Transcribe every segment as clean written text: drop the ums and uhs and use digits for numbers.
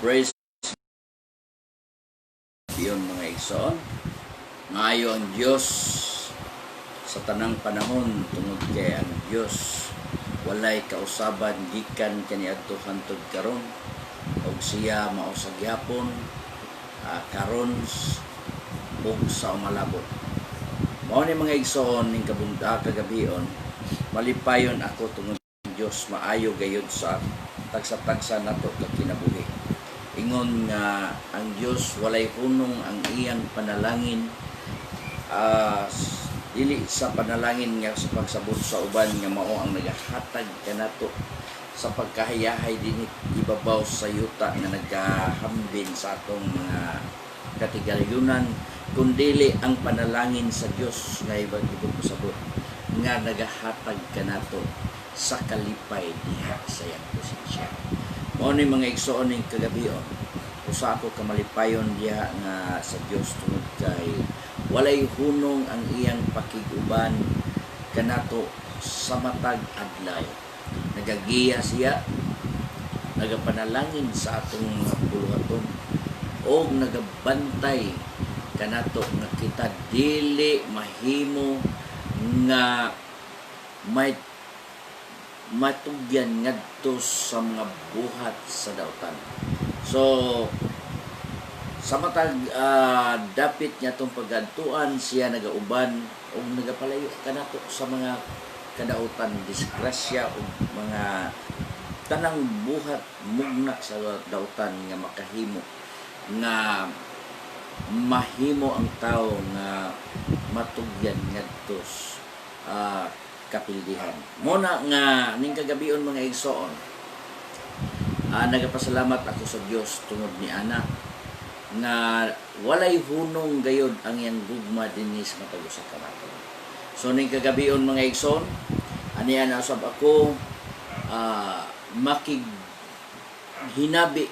Praise yun mga igsoon. Ngayon ang Diyos sa tanang panahon tungod kay ang Diyos walay kausaban gikan kaniadto hangtod karon og siya mao sa gihapon karon ug sa umalabot. Mao ni mga igsoon ning kagabion malipayon ako tungod ang Diyos maayo gayud sa tagsa-tagsa nato kag kinabuhi. Ingon nga ang Diyos walay hunong ang iyang panalangin dili sa panalangin nga sa pagsabot sa uban nga mao ang nagahatag kanato sa pagkahayahay dinhi ibabaw sa yuta nga nagahambin sa atong mga katigalyunan kundili ang panalangin sa Dios nga ibang pasabot nga nagahatag kanato sa kalipay diha sa iyang presensya. Mao ni mga igsoon ning kagabion usa ako kamalipayon diha nga sa Dios tungod kay walay hunong ang iyang pakiguban kanato sa matag adlaw. Nagagiya siya, nagapanalangin sa atong mga buluhaton o nagabantay kanato nga kita dili mahimo nga may matugyan ngadto sa mga buhat sa dautan. So sa matag dapit niya itong paggantuan siya nagauban o nagapalayo kanato sa mga kadautan, disgrasya o mga tanang buhat mugna sa dautan nga makahimo nga mahimo ang tao nga matugyan ngadto kapildihan. Muna nga ning kagabion mga igsoon nagapasalamat ako sa Dios tungod ni ana nga walay hunong gayud ang iyang gugma dinhi sa matag usa ka nato. So ning kagabion mga igsoon aniya na usab ako makighinabi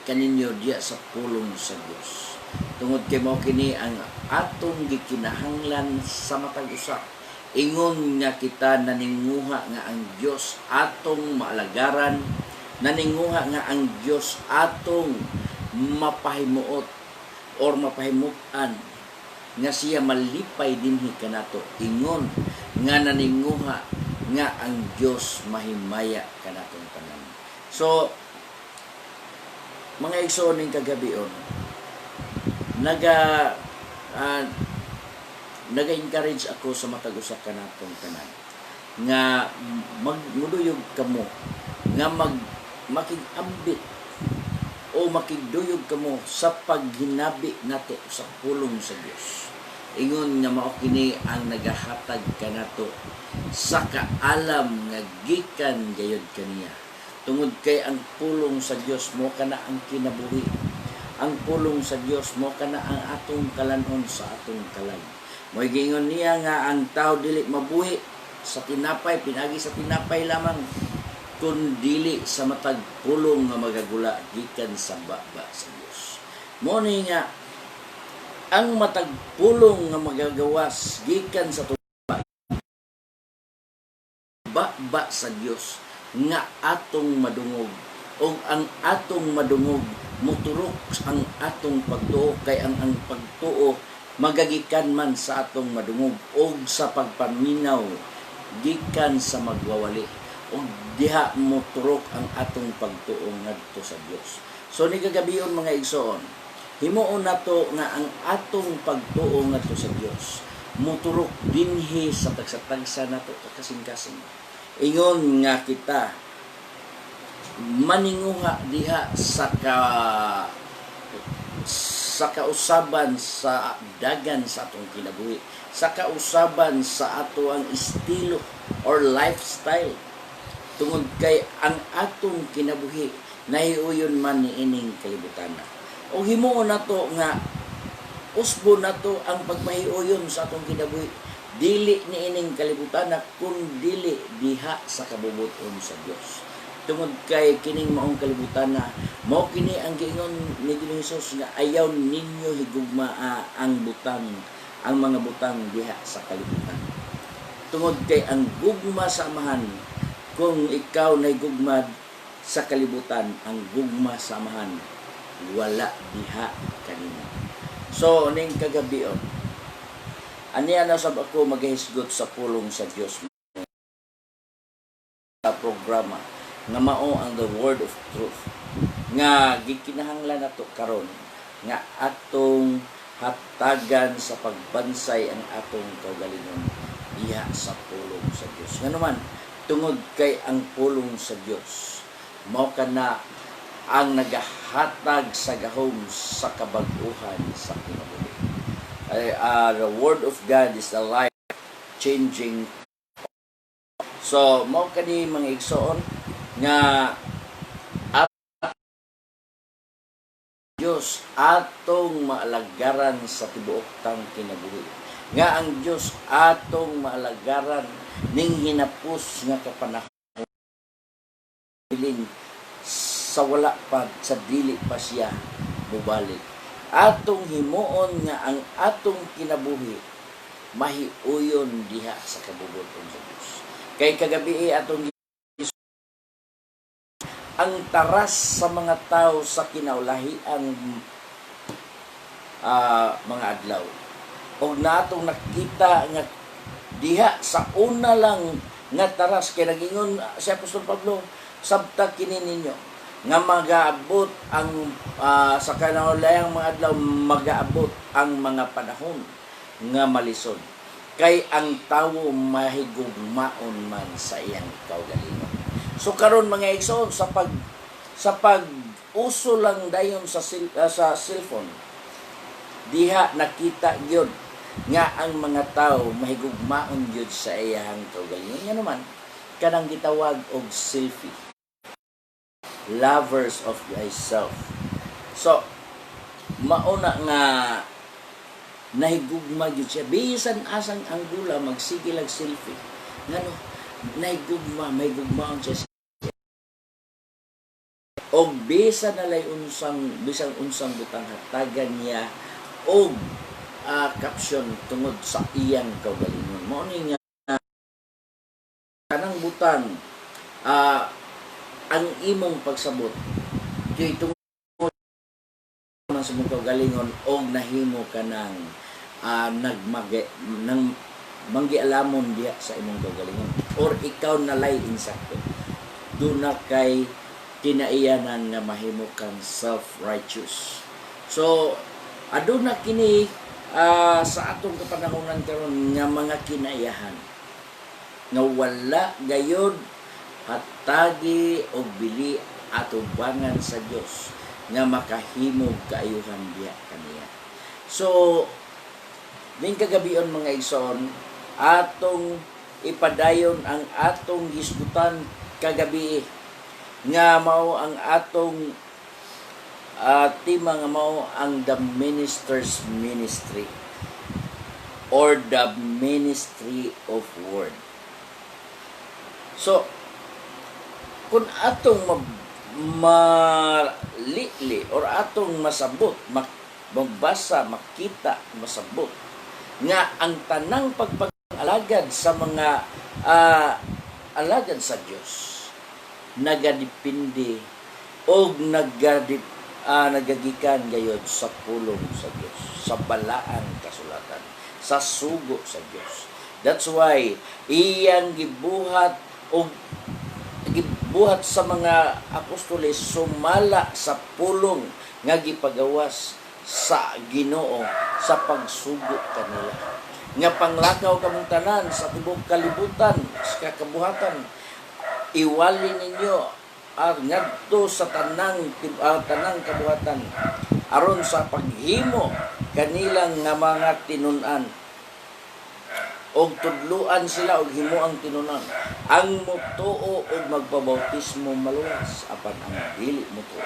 kaninyo diya sa pulong sa Dios. Tungod kay mao kini ang atong gikinahanglan sa matag usa. Ingon nga kita naninguha nga ang Dios atong maalagaran, naninguha nga ang Dios atong mapahimuot or mapahimutan nga siya malipay dinhi kanato. Ingon nga naninguha nga ang Dios mahimaya kanatong tanan. So mga igsoon ning kagabion naga-encourage ako sa matag usa kanatong tanan nga magmuduyog kamo nga makigambit o makigduyog kamo sa paghinabi nato sa pulong sa Dios. Ingon nga mao kini ang nagahatag kanato sa kaalam nga gikan gayud kaniya. Tungod kay ang pulong sa Dios mo kana ang kinabuhi. Ang pulong sa Dios mo kana ang atong kalanon sa atong kalag. Mo'y gingon niya nga ang tao dili mabuhi sa tinapay, pinagi sa tinapay lamang, kundili sa matag pulong nga magagula gikan sa baba sa Dios. Mo ni nga ang matag pulong nga magagawas gikan sa baba sa Dios nga atong madungog o ang atong madungog muturok ang atong pagtuo kay ang pagtuo magagikan man sa atong madungog o sa pagpaminaw gikan sa magwawali o diha moturok ang atong pagtuo ngadto sa Dios. So ni kagabion mga igsoon himuon nato nga ang atong pagtuo ngadto sa Dios moturok dinhi sa tagsa-tagsa nato kasing-kasing. Ingon nga kita maninguha diha sa kausaban sa dagan sa atong kinabuhi, sa kausaban sa ato ang estilo or lifestyle. Tungod kay ang atong kinabuhi nahiuyon man ni ining kalibutan. O himuon nato nga usbo nato ang pagmahiuyon sa atong kinabuhi dili ni ining kalibutan kun dili diha sa kabubuton sa Dios. Tungod kay kining maong kalibutan mao kini ang giingon ni Jesus nga ayaw ninyo higugma ang mga butang diha sa kalibutan. Tungod kay ang gugma sa amahan kung ikaw nay gugma sa kalibutan, ang gugma sa amahan wala diha kanimo. So ning kagabion, aniya na sab ako magahisgot sa pulong sa Dios sa programa nga mao ang the word of truth nga gikinahanglan nato karon nga atong hatagan sa pagbansay ang atong kaugalingon diha sa pulong sa Dios. Nga naman tungod kay ang pulong sa Dios mao kana ang nagahatag sa gahom sa kabag-uhan sa kinabuhi. The word of God is a life-changing. So, mao kani mga igsoon nga Dios atong maalagaran sa tibuok tang kinabuhi. Nga ang Dios atong maalagaran ning hinapos nga kapanahon sa wala pa, sa dili pa siya mubalik. Atong himuon nga ang atong kinabuhi mahiuyon diha sa kabubuton sa Dios. Kay kagabi atong ang taras sa mga tao sa kinaulahi ang mga adlaw. Og natong nakita nga diha sa una lang nga taras kay nagingon si Apostol Pablo, sabta kini ninyo nga magaabot ang sa kinaulayang mga adlaw magaabot ang mga panahon nga malisod. Kay ang tawo mahigugmaon man sa iyang kaugalingon. So karon mga igsoon sa pag uso lang dayon sa cellphone diha nakita gyud nga ang mga tawo mahigugmaon gyud sa iyang kaugalingon. Nga naman kanang gitawag og selfie. Lovers of thyself. So mauna nga nahigugma gyud siya bisan asang anggula magsige lag selfie ngano nahigugma may gugmaon siya og bisan nalay bisang unsang butang hatagan niya og caption tungod sa iyang kaugalingon. Mao ni nga kanang butang ang imong pagsabot kay tungod sa mong kaugalingon og nahimo ka ng manggialamon diya sa imong kaugalingon or ikaw nalay insakto do na kay kinaiyanan nga mahimo kang self-righteous. So aduna kini sa atong kapanahonan karon nga mga kinaiyahan nga wala gayud hatagi og bili atubangan sa Dios nga makahimog kaayuhan diya kaniya. So ning kagabion mga igsoon atong ipadayon ang atong gisgutan kagabi nga mao ang atong tema nga mao ang the minister's ministry or the ministry of word. So kung atong malili or atong masabot magbasa makita masabot nga ang tanang pagpag-alagad sa mga alagad sa Dios nagadepende og nagagikan gayud sa pulong sa Dios, sa balaang kasulatan, sa sugo sa Dios. That's why iyang gibuhat sa mga apostoles sumala sa pulong nga gipagawas sa Ginoo sa pagsugo kanila nga panglakaw kamong tanan sa tibok kalibutan sa kabuhatan iwali ninyo ngadto sa tanang kabuhatan aron sa paghimo kanilang nga mga tinun-an og tudluan sila og himuang tinunan ang mutuo og magpabautismo maluwas apan ang dili mutuo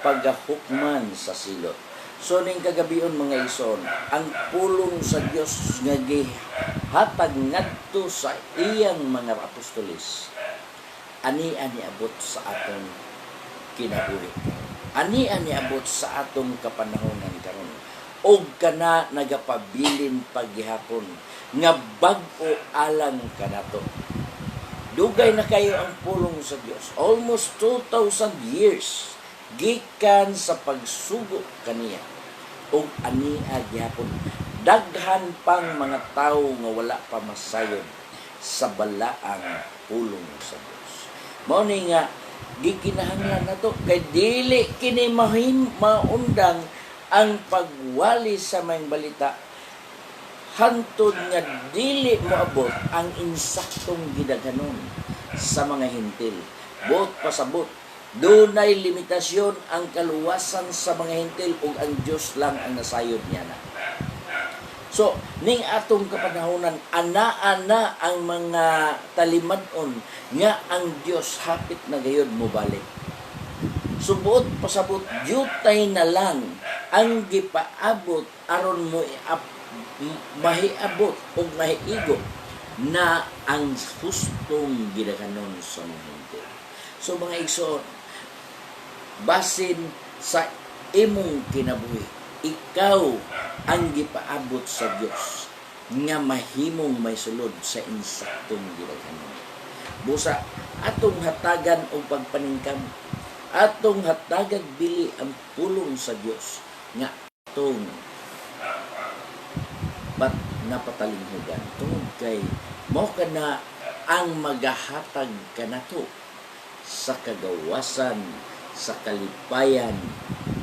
pagahukman sa silot. So ning kagabion mga ison ang pulong sa Dios nga gihatag ngadto sa iyang mga apostoles ani abot sa atong kinabuhi, ani abot sa atong kapanahonan karon og kana nagapabilin paghihapon nga bag-o alang kanato. Dugay na kayo ang pulong sa Dios, almost 2,000 years gikan sa pagsugo kaniya ug ania gyapon daghan pang mga tawo nga wala pa masayon sa balaang pulong sa Dios. Mao ni nga gikinahanglan nato kay dili kini maundang ang pagwali sa mayong balita hantod nga dili moabot ang insaktong gidaghanon sa mga hintil. Bot pasabot, dunay limitasyon ang kaluwasan sa mga hintil ug ang Dios lang ang nasayod niya na. So, ning atong kapanahonan, ana-ana ang mga talimadon nga ang Dios hapit na gayud mo balik. Subuot pasabot, yutay na lang ang gipaabot aron mo mahiabot o mahiigo na ang hustong gidaghanon sa mga hintil. So mga igsoon, basin sa imong kinabuhi, ikaw ang gipaabot sa Dios nga mahimong may sulod sa insaktong gidaghanon. Busa atong hatagan og pagpaningkam, atong hatagag bili ang pulong sa Dios nga atong napatalinghugan tungod kay mao kana ang magahatag kanato sa kagawasan, sa kalipayan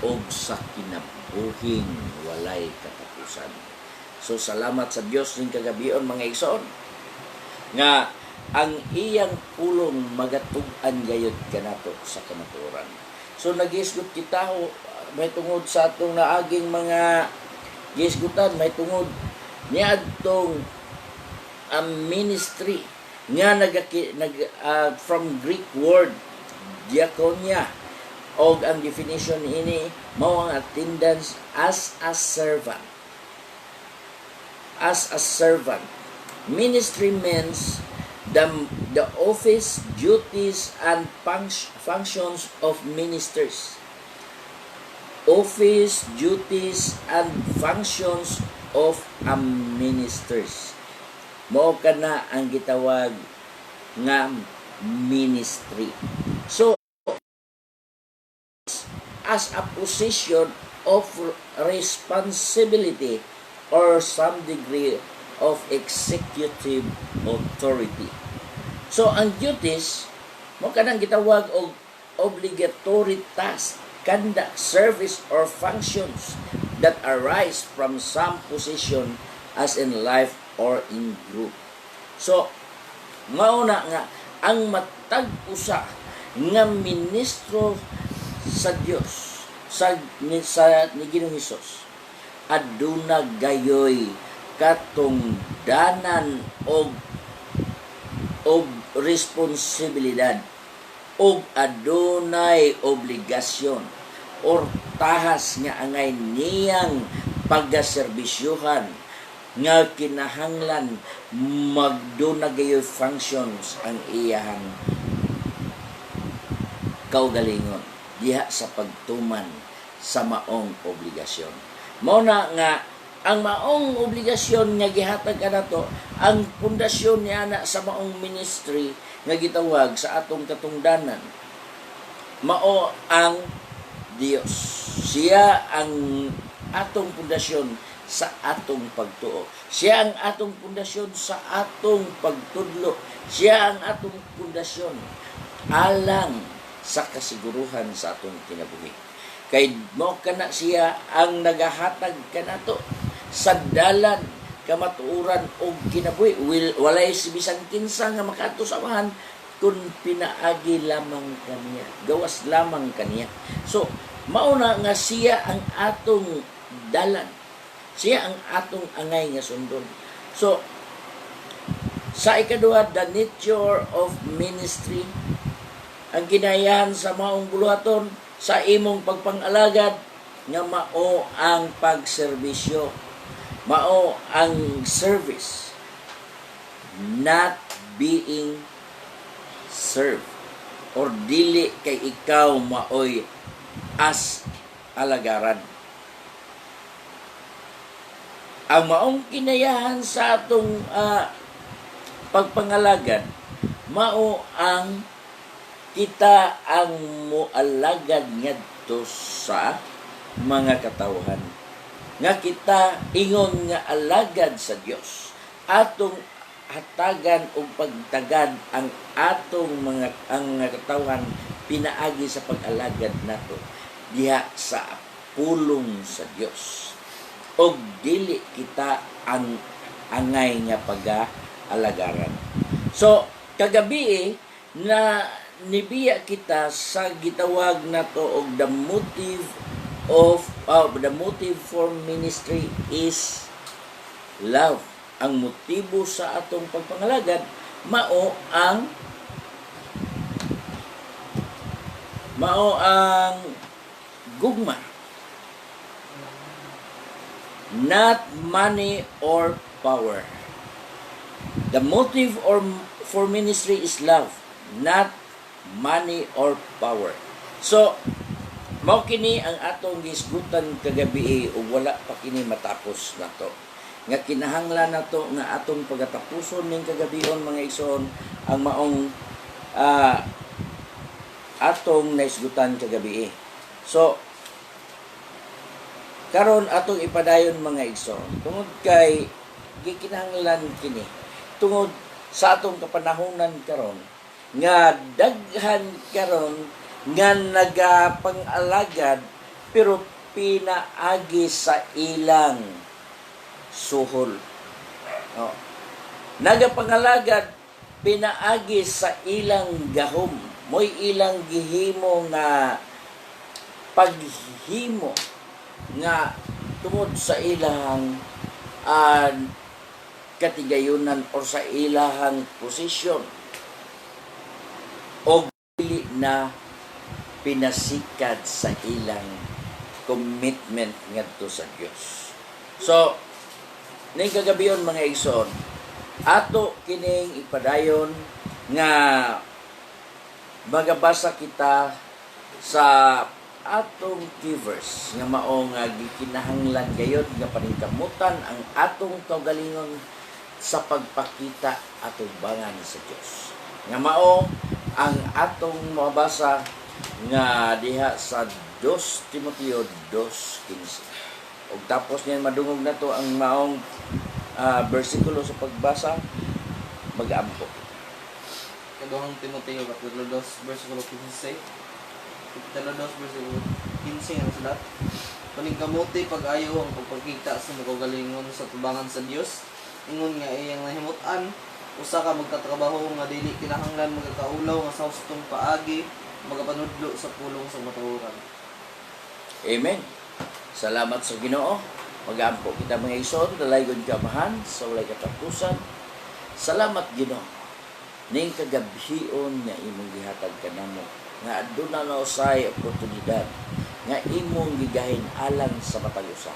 o sa kinabuhing walay katapusan. So salamat sa Dios ning kagabion mga igsoon nga ang iyang pulong magatug-an gayud kanato sa kamatuoran. So nagisgot kita may tungod sa atong naaging mga gisgutan, may tungod niya adtong ministry nga from Greek word diakonia og ang definition ini mao ang attendance as a servant. As a servant, ministry means the office, duties, and functions of ministers. Office, duties, and functions of ministers. Mao kana ang gitawag nga ministry. So, as a position of responsibility or some degree of executive authority. So, ang duties, mo kanang gitawag og obligatory task, conduct, service, or functions that arise from some position as in life or in group. So, mauna nga, ang matag usa nga ministro sa Dios, sa ni Ginoong Hesus, aduna gayoy katungdanan og responsibilidad og adunay obligasyon or tahas nga angay niyang paggaserbisyuhan nga kinahanglan magduna gayoy functions ang iyang kaugalingon diha sa pagtuman sa maong obligasyon. Mao na nga ang maong obligasyon nga gihatag kanato, ang pundasyon niya na sa maong ministry nga gitawag sa atong katungdanan, mao ang Dios. Siya ang atong pundasyon sa atong pagtuo. Siya ang atong pundasyon sa atong pagtudlo. Siya ang atong pundasyon alang sa kasiguruhan sa atong kinabuhi. Kay mo kana siya ang nagahatag kanato sa dalan kamatuoran og kinabuhi. Walay si bisan kinsa nga makaadto sa amahan kun pinaagi lamang kaniya, gawas lamang kaniya. So mauna nga siya ang atong dalan, siya ang atong angay nga sundon. So sa ikaduha, the nature of ministry, ang kinayahan sa maong buluhaton sa imong pagpangalagad nga mao ang pagserbisyo, mao ang service, not being served, or dili kay ikaw maoy as alagaran. Ang maong kinayahan sa atong pagpangalagad mao ang kita ang moalagad ngadto ngadto sa mga katawhan. Nga kita ingon nga alagad sa Dios. Atong hatagan o pagtagad ang atong mga katawhan pinaagi sa pag-alagad nato diha sa pulong sa Dios. Og dili kita ang angay nga pag-alagaran. So kagabi na nibiya kita sa gitawag nato og the motive for ministry is love. Ang motibo sa atong pagpangalagad mao ang gugma, not money or power. The motive for ministry is love, not money or power. So mao kini ang atong gisgutan kagabi ug wala pa kini matapos nato. Nga kinahanglan nato nga atong pagatapuson ning kagabihon mga igsoon ang maong atong naisgutan kagabi. So karon atong ipadayon mga igsoon tungod kay gikinahanglan kini tungod sa atong kapanahonan karon nga daghan karon nga nagapang-alagad pero pinaagi sa ilang suhol. Nagapang-alagad pinaagi sa ilang gahom. Mo'y ilang gihimo nga paghimo nga tungod sa ilang katigayunan o sa ilang posisyon o dili na pinasikat sa ilang commitment ngadto sa Dios. So ning kagabiyon mga igsoon ato kining ipadayon nga magabasa kita sa atong key verse nga mao nga gikinahanglan gayud nga paningkamutan ang atong kaugalingon sa pagpakita atong bangan sa Dios. Nga mao ang atong mabasa nga diha sa 2 Timoteo 2:15. Og tapos niyan madungog na to ang maong bersikulo sa pagbasa mag-ampo. Kaduhang Timoteo kapitulo 2 bersikulo 15. Kapitulo 2 bersikulo 15 ang sulat. Paningkamuti pag-ayo ang pagpakita sa makagalingon sa tubangan sa Dios. Ingon nga iyang nahimutan usa ka magkatrabaho nga dili kinahanglan magakaulaw nga sa hustong paagi magapanudlo sa pulong sa matuoran. Amen. Salamat sa Ginoo. Mag-aampo kita mga igsoon, dalaygon kamahan sa walay katapusan. Salamat Ginoo ning kagabhion nga imong gihatag kanamo nga aduna na usay oportunidad nga imong gigahin alang sa matag usa.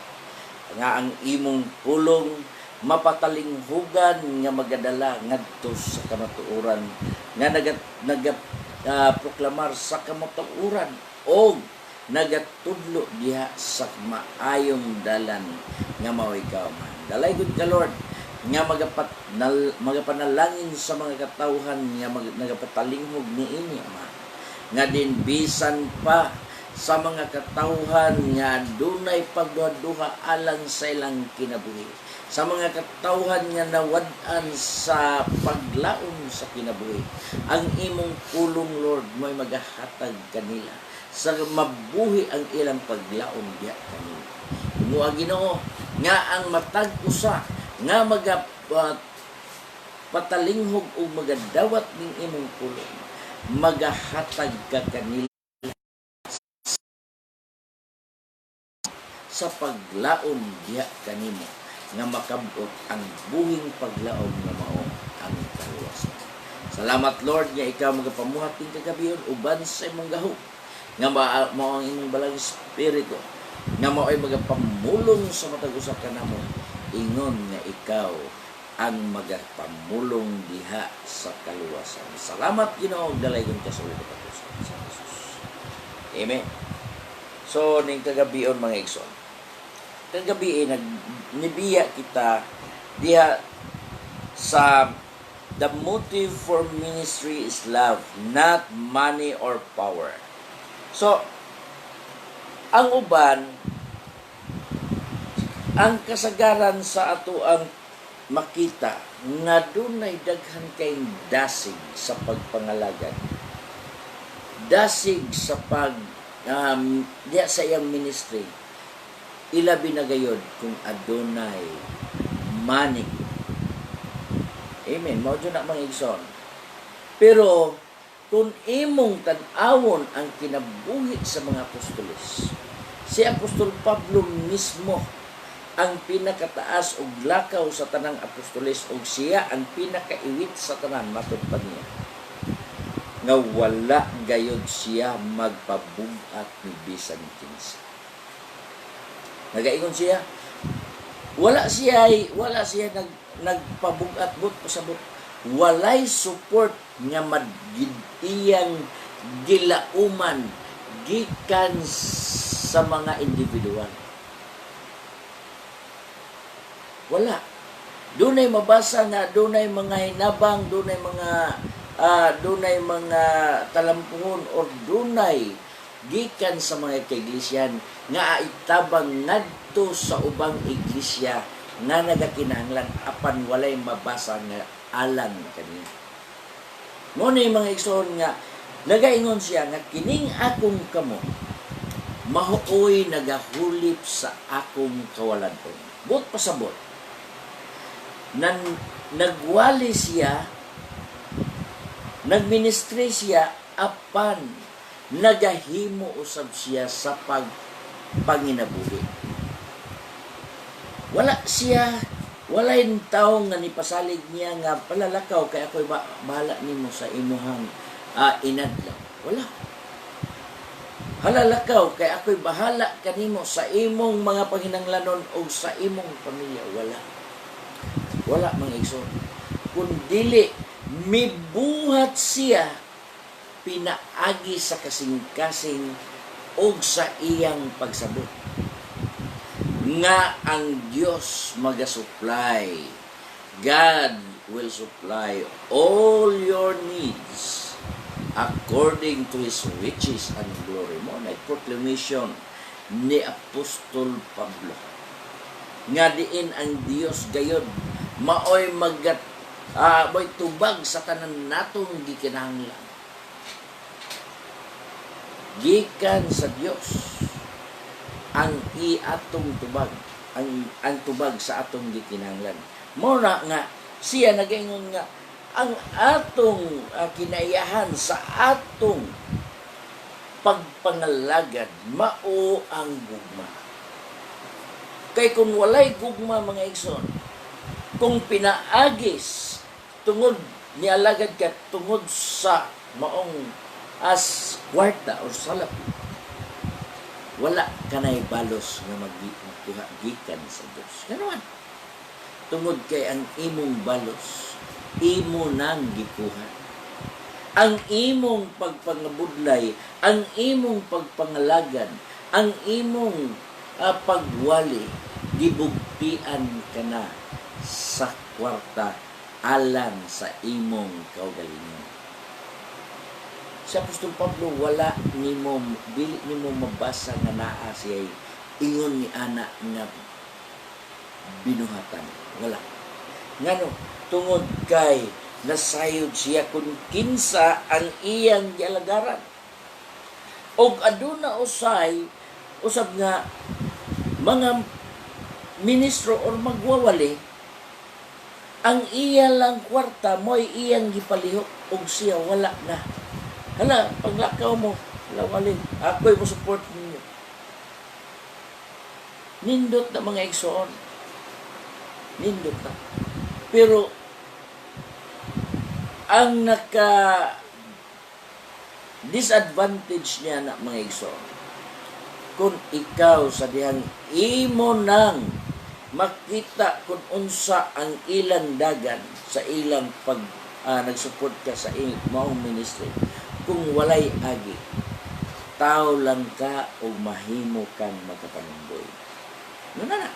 Nga ang imong pulong mapatalinghugan nga magadala ngadto sa kamatuoran nga proklamar sa kamatuoran o nagatudlo diha sa maayong dalan nga mao ikaw man. Dalaygon ka Lord nga magapanalangin sa mga katawhan nga nagapatalingog niini Ama. Nga din bisan pa sa mga katawhan nga dunay pagduha alang sa ilang kinabuhi. Sa mga katawhan nga nawad-an sa paglaom sa kinabuhi. Ang imong pulong Lord mo'y magahatag kanila sa mabuhi ang ilang paglaom diha kanila. Imuha Ginoo nga ang matag usa nga patalinghog o magadawat ning imong pulong magahatag ka kanila sa paglaom diha kanimo nga makabot ang buhing paglaom nga mao ang kaluwasan. Salamat Lord nga ikaw magapamuhat ning kagabiyon uban sa imong gahom nga mao ang imong balang espiritu nga mao ay magapamulong sa matag usa kanamo ingon nga ikaw ang magapamulong diha sa kaluwasan. Salamat Ginoo dalaygon ka sa katapusan sa Jesus. Amen. So ning kagabion mga igsoon, kagabi nagnibiya kita diha sa the motive for ministry is love, not money or power. So Ang uban, ang kasagaran sa ato ang makita nga dunay daghan kay dasig sa pagpangalagad. Dasig sa diya sa iyang ministry. Ilabi na gayod kung adunay manik. Amen. Mao na mga igsoon. Pero kung imong tan-awon ang kinabuhi sa mga apostoles, si Apostol Pablo mismo ang pinakataas og lakaw sa tanang apostoles og siya ang pinakaiwit sa tanan matud pa niya. Nga wala gayod siya magpabug-at ni bisan kinsa. Nagaingon siya, wala siya nagpabug-at but pasabot. Walay support nga magidiyang gilauman gikan sa mga individual. Wala. Dunay mabasa nga, dunay mga hinabang, dunay mga talampungon or dunay gikan sa mga kaiglesiyan nga itabang ngadto sa ubang iglesia nga nagakinahanglan apan walay mabasa nga alang kaniya. Mo ni mga igsoon nga nagaingon siya nga kining akong kamo mahuoy nagahulip sa akong kawalan-on. But pasabot nagwali siya, nagministry siya apan nagahimo usab siya sa panginabuhi. Walay taong nga nipasalig niya nga palalakaw kay ako'y bahala nimo sa imuhang inadlaw. Wala. Halalakaw kay ako'y bahala kanimo sa imong mga panghinanglanon o sa imong pamilya. Wala mga igsoon. Kung dili mibuhat siya pinaagi sa kasing-kasing og sa iyang pagsabot nga ang Dios magasupply. God will supply all your needs according to His riches and glory. Mo na proclamation ni Apostol Pablo nga diin ang Dios gayod maoy may tubag sa tanan natong gikinahanglan gikan sa Dios ang atong tubag, ang tubag sa atong gikinahanglan. Mo na nga siya nagaingon nga ang atong kinaiyahan sa atong pagpangalagad mao ang gugma. Kay kung walay gugma mga igsoon, kung pinaagis tungod ni alagad ka tungod sa maong as kwarta or salapi, wala kanay balos nga maggikan sa Dios. Ganoon. Tungod kay ang imong balos, imo nang gikuha. Ang imong pagpangabudlay, ang imong pagpangalagan, ang imong pagwali, gibugtian ka na sa kwarta alang sa imong kaugalingon. Sa Apostol Pablo, dili nimo mabasa nga naa siya ingon ni ana nga binuhatan. Wala. Ngano, tungod kay nasayod siya kung kinsa ang iyang gialagaran. Og aduna usab nga mga ministro or magwawali, ang iya lang kwarta mo'y iyang gipalihok og siya wala na. Hala, paglakaw mo, wala, ako'y mo support ninyo. Nindot na mga igsoon. Nindot na. Pero, ang disadvantage niya na mga igsoon, kung ikaw sa dihang imo nang makita kung unsa ang ilang dagan sa ilang nagsupport ka sa maong ministry, kung walay agi, tao lang ka o mahimo kang magkapanumboy. Na.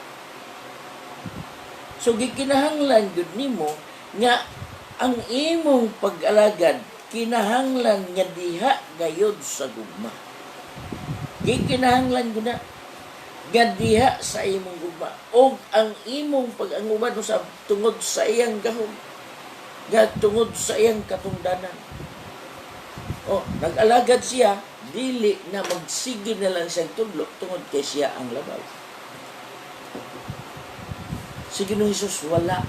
So, gikinahanglan gud nimo nga ang imong pag-alagad kinahanglan nga diha gayod sa gugma. gikinahanglan ko na nga diha sa imong gugma o ang imong pag-anguban sa tungod sa iyang gahom nga tungod sa iyang katungdanan. O, nag-alagad siya, dili na magsige na lang siyang tudlo tungod kay siya ang labaw. Si Ginoong Hesus wala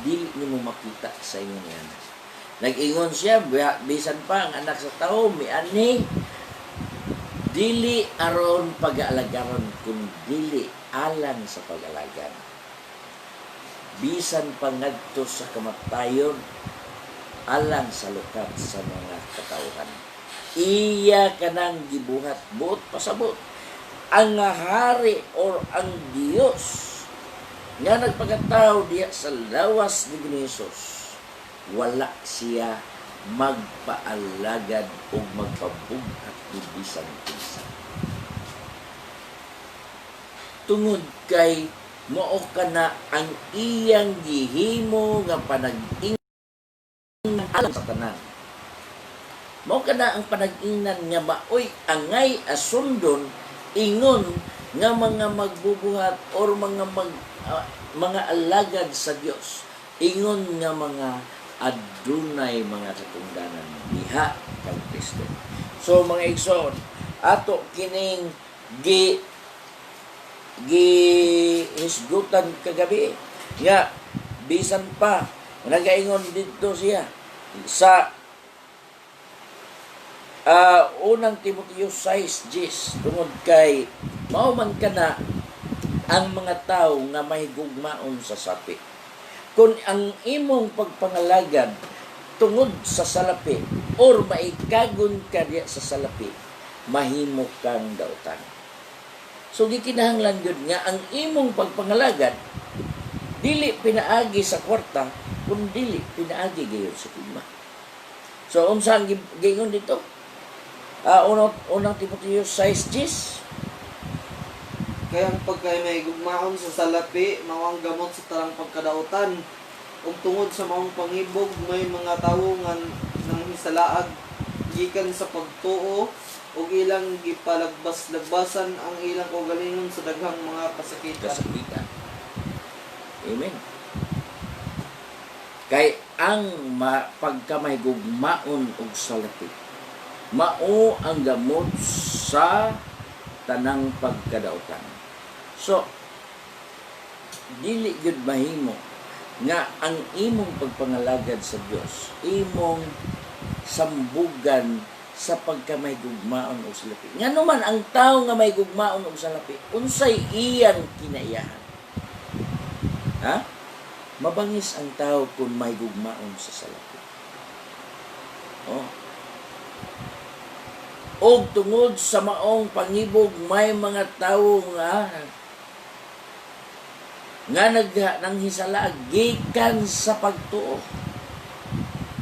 dili nimo makita sa imong anak. Nag-ingon siya, bisan pa ang anak sa tao, miani, dili aron pag-aalagaron, kung dili alang sa pag-alagan. Bisan pa ngadto sa kamatayon, alang sa lukat sa mga katauhan. Iya kanang gibuhat, buot pasabot. Ang hari or ang Dios nga nagpagkatao diya sa lawas ni Ginoong Hesus, wala siya magpaalagad o magpabughat ni bisan kinsa. Tungod kay mao kana ang iyang gihimo nga panag-ingnan alang sa tanan. Mao kana ang panag-ingnan nga maoy angay asundon ingon nga mga magbubuhat or mga alagad sa Dios, ingon nga mga adunay mga katungdanan diha kang Kristo. So mga igsoon, ato kining hisgutan kagabi nga bisan pa nagaingon dito siya sa unang Timoteo 6:10 tungod kay mao man kana ang mga tao nga mahigugmaon sa sapi. Kung ang imong pagpangalagad tungod sa salapi or maikagon ka diya sa salapi, mahimo kang dautan. So gikinahanglan gyud nga ang imong pagpangalagad dili pinaagi sa kwarta, kun dili pinaagi gayon sa tigma. So unsa ang giingon dito? Unang Timoteo 6:10. Kaya ang pagkay may gugmaon sa salapi, mawang gamot sa tarang pagkadautan. Ug tungod sa maong pangibog, may mga tawo nga nang hisalaag gikan sa pagtuo ug ilang gipalagbas-lagbasan ang ilang kaugalingon sa daghang mga kasakitan. Amen. Kay ang pagkamay gugmaon og salapi, mao ang gamot sa tanang pagkadautan. So, dili gyud mahimo nga ang imong pagpangalagad sa Dios, imong sambugan sa pagkamay gugmaon og salapi. Ngano man ang tawo nga may gugmaon og salapi, unsay iyang kinaiyahan? Ha? Mabangis ang tawo kung may gugmaon sa salapi. Oh. Og tungod sa maong pangibog, may mga tawo nga nang hisala gikan sa pagtuo.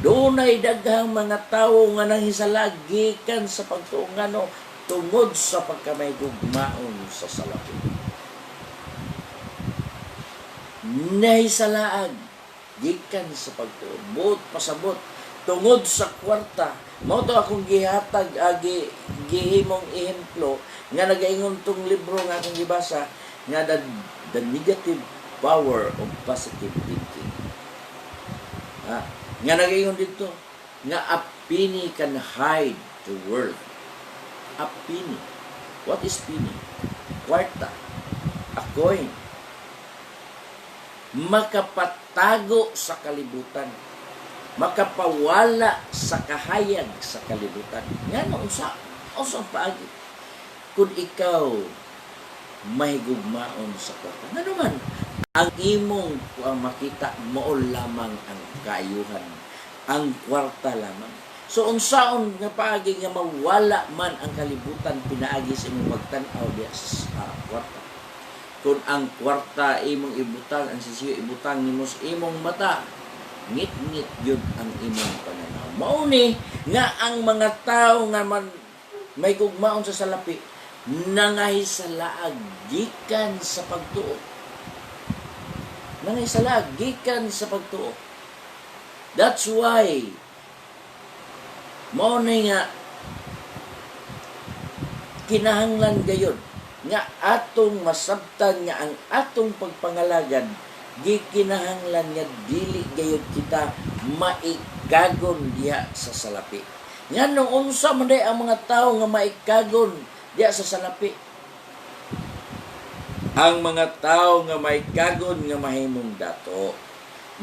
Dunay daghang mga tawo nga nanghisala gikan sa pagtuo ngano tungod sa pagkamay gugmaon sa salapi. Nahisalaag gikan sa pagtuo, buot pasabot tungod sa kwarta. Mao to akong gihatag gihimong ehemplo nga nagaingon tong libro nga akong gibasa nga the negative power of positive thinking. Nga nagaingon dito nga a penny can hide the world. A penny. What is penny? Kwarta. A coin. Makapatago sa kalibutan. Makapawala sa kahayag sa kalibutan. Nga no, usang paagi. Kung ikaw may gugmaon sa kwarta. Nga naman, ang imong makita mo lamang ang kaayuhan. Ang kwarta lamang. So, unsaon nga paagi nga mawala man ang kalibutan, pinaagi sa imong magtanaw diya sa kwarta. Kung ang kwarta imong ibutang, ang sisiyo ibutang nimo sa imong mata, ngit-ngit yun ang imong pananaw. Mauni nga ang mga tao nga may gugmaon sa salapi, nangahisalaag gikan sa pagtuo. Nangahisalaag gikan sa pagtuo. That's why mauni nga kinahanglan gayon nga atong masabtan nga ang atong pagpangalagad gikinahanglan nga dili gayud kita maikagon diha sa salapi. Nganong unsa man day ang mga tawo nga maikagon diha sa salapi? Ang mga tawo nga maikagon nga mahimong dato,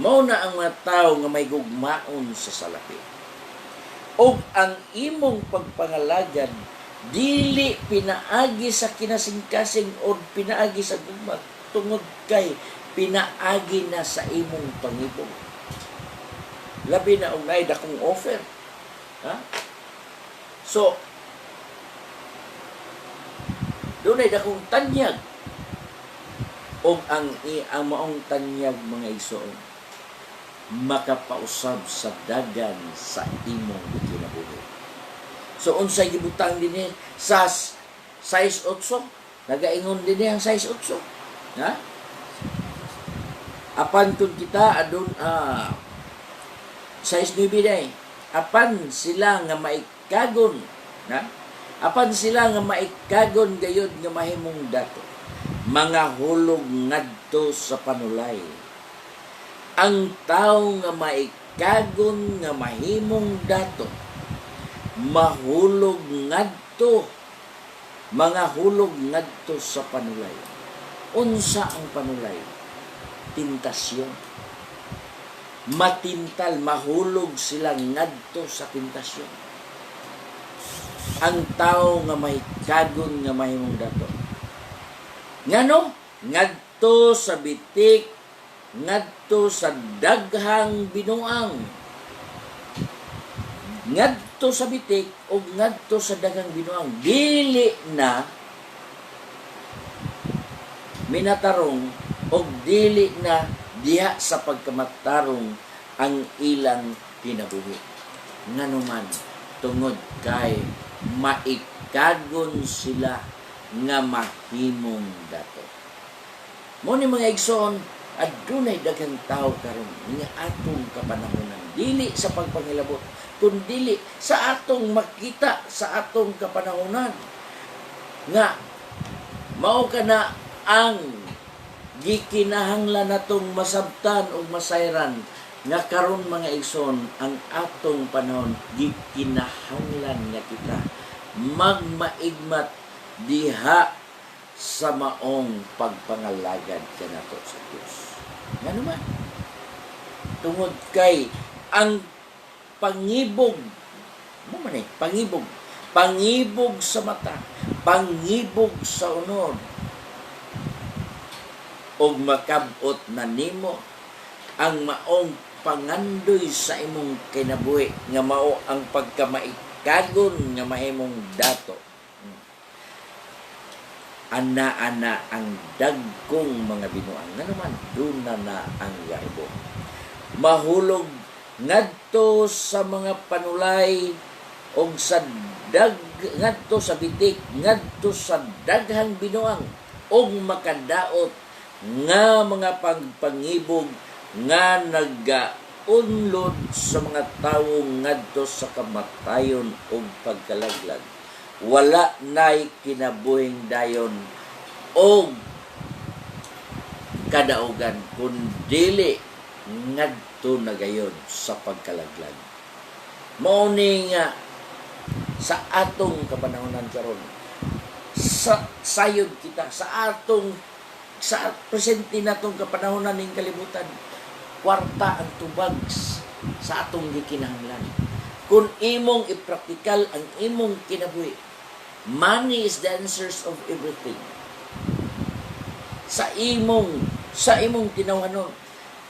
mao na ang mga tawo nga may gugmaon sa salapi. Og ang imong pagpangalagad dili pinaagi sa kinasingkasing o pinaagi sa gugma, tungod kay pinaagi na sa imong pangibong. Labi na unay dakong offer. Ha? So, doon ay dakong tanyag. O ang maong tanyag mga igsoon, makapausab sa dagan sa imong kinabuhi. So, unsay gibutang din sa size 8, nagaingon din ang size 8. Ha? Apan kung kita adun size 9 day, apan sila nga maikagon, na? Apan sila nga maikagon gayud nga mahimong dato, mga hulog ngadto sa panulay. Ang tawo nga maikagon nga mahimong dato, mahulog ngadto, mga hulog ngadto sa panulay. Unsa ang panulay? Tentasyon. Matintal, mahulog silang ngadto sa tentasyon. Ang tao nga may kagon nga mahimong dato. Ngano? Ngadto sa bitik, ngadto sa daghang binuang. Ngadto sa bitik o ngadto sa daghang binuang. Dili na minatarong o dili na diha sa pagkamatarong ang ilang kinabuhi. Nganuman, tungod kay maikagon sila nga mahimong dato. Mo ni mga igsoon, adunay daghang tao karon nga atong kapanahonan, dili sa pagpangilabot, kundi sa atong makita sa atong kapanahonan nga mao kana ang gikinahanglan natong masabtan o masayran nga karon mga igsoon ang atong panahon gikinahanglan nga kita magmaigmat diha sa maong pagpangalagad kanato sa Dios. Ngano man? Tungod kay ang pangibog mo man pangibog sa mata, pangibog sa unod, og makabot na nimo ang maong pangandoy sa imong kinabuhi nga mao ang pagkamaikagon nga mahimong dato. Ana-ana ang dagkong mga binuang nga naman doon na ang garbo. Mahulog ngadto sa mga panulay og sa ngadto sa bitik, ngadto sa daghang binuang og makadaot nga mga pagpangibog nga nagaunlod sa mga tawo ngadto sa kamatayon o pagkalaglag. Wala na'y kinabuhing dayon o kadaugan kundili ngadto na gayon sa pagkalaglag. Mao ni nga sa atong kapanahonan karon, sa sayod kita sa presente natong kapanahonan ning kalibutan, kwarta ang tubag sa atong gikinahanglan. Kung imong ipraktikal ang imong kinabuhi, money is the answers of everything. Sa imong tinawhanon,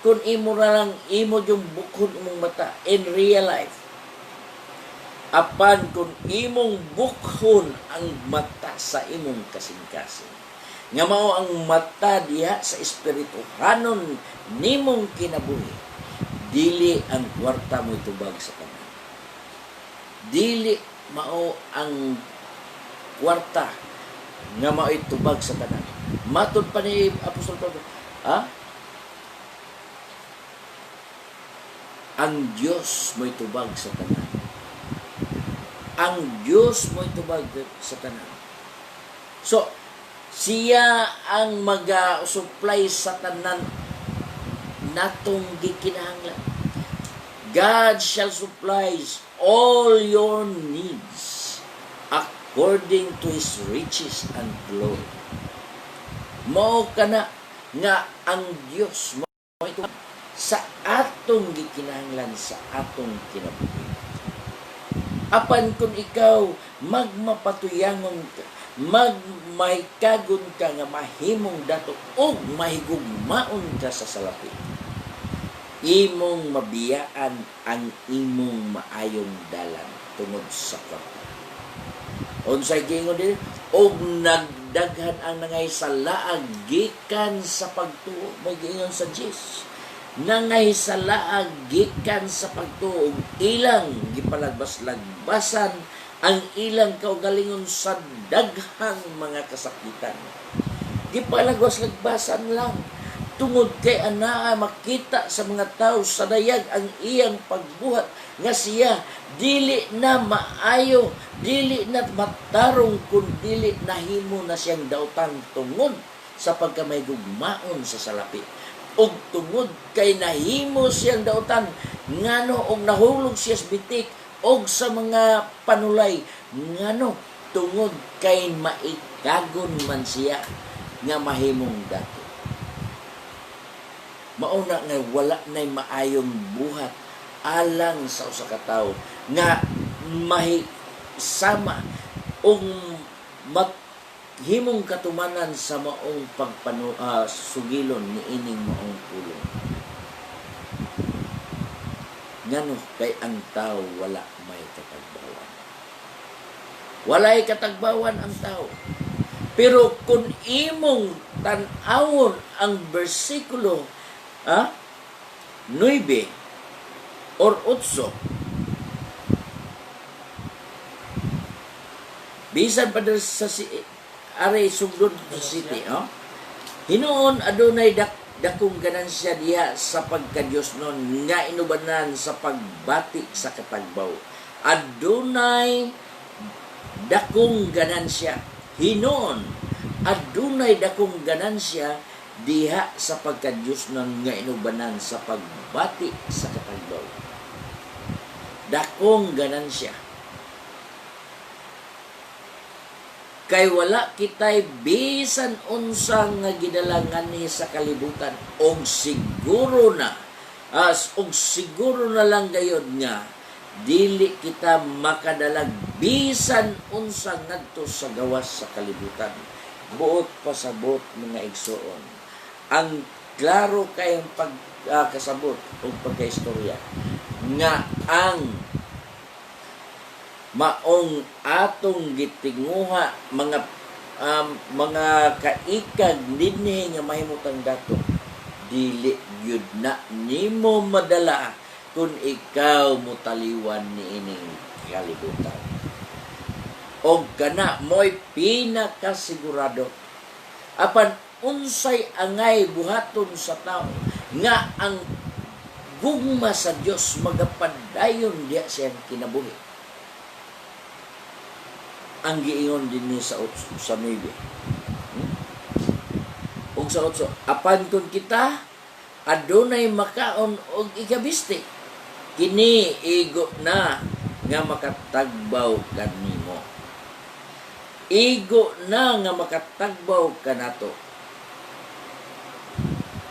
kung imo ra lang imo yung bukhon imong mata in real life, apan kung imong bukhon ang mata sa imong kasing-kasing, nga mao ang mata diha sa espirituhanon nimong kinabuhi, dili ang kwarta mo itubag sa tanan. Dili mao ang kwarta nga mao itubag sa tanan. Matud pa ni Apostol Pablo, ang Dios mo itubag sa tanan. Ang Dios mo itubag sa tanan. So, siya ang mag-supply sa tanan natong gikinahanglan. God shall supply all your needs according to His riches and glory. Mao kana nga ang Dios mo ito sa atong gikinahanglan sa atong kinabuhi. Apan kung ikaw magmapatuyangon ka, magmaykagon ka nga mahimong dato o mahigugmaon ka sa salapi, imong mabiyaan ang imong maayong dalan tungod sa kwarta. Unsay giingon din, og nagdaghan ang nangay sa laag gikan sa pagtuo. May giingon sa Jis, nangay sa laag gikan sa pagtuo, ilang gipalagbas-lagbasan ang ilang kaugalingon sa daghang mga kasakitan. Gipalagwas-lagbasan lang tungod kay anaa makita sa mga tao sa dayag ang iyang pagbuhat nga siya dili na maayo, dili na matarong kun dili nahimo na siyang daotan tungod sa pagkamaygugmaon sa salapi. Og tungod kay nahimo siyang daotan ngano og nahulog siya sa bitik og sa mga panulay ngano tungod kay maikagon man siya nga mahimong dato. Mauna nga wala na'y maayong buhat alang sa usa ka tawo nga mahisama og himong katumanan sa maong sugilon ni ining maong pulong. Ngano kay ang tao wala may katagbawan. Walay katagbawan ang tao. Pero kung imong tan-awon ang bersikulo 9 or 8, bisan pa sa aray sugdod sa city, hinuon adunay dakong ganansya diha sa pagka-Dios nun nga inubanan sa pagbati sa katagbaw. Adunay dakong ganansya. Hinuon adunay dakong ganansya diha sa pagka-Dios nun nga inubanan sa pagbati sa katagbaw. Dakong ganansya. Kay wala kitay bisan unsang nga gidalangan ni sa kalibutan og siguro na lang gayod nga dili kita makadalag bisan unsang ngadto sa gawas sa kalibutan. Buot pasabot mga igsoon. Ang klaro kayong pagkasabot o pagkaistorya nga ang maong atong gitinguha mga kaikag dinhi nga mahimutang dato dili gyud na nimo madala kung ikaw motaliwan niining kalibutan. Og kana mo'y pinakasigurado apan unsay angay buhaton sa tao nga ang gugma sa Dios magapadayon diya siyang kinabuhi. Ang giingon din ni sa 9. Og sa 8, apan kun kita adunay makaon og ikabisti, kini igo na nga makatagbaw kanimo. Igo na nga makatagbaw kanato.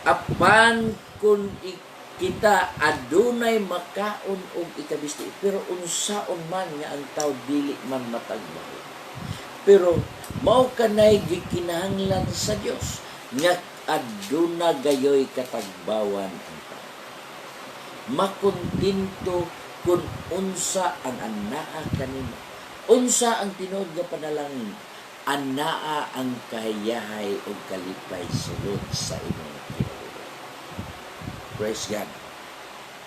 Apan kun kita adunay makaon og ikabisti, pero unsaon man nga ang tao dili man matagbaw. Pero mao kanay gikinahanglan sa Dios nga aduna gayoy katagbawan ang tao. Makontinto kun unsa ang anaa kanimo. Unsa ang tinuod nga panalangin, anaa ang kahayahay o kalipay sulod sa imong kinabuhi. Praise God.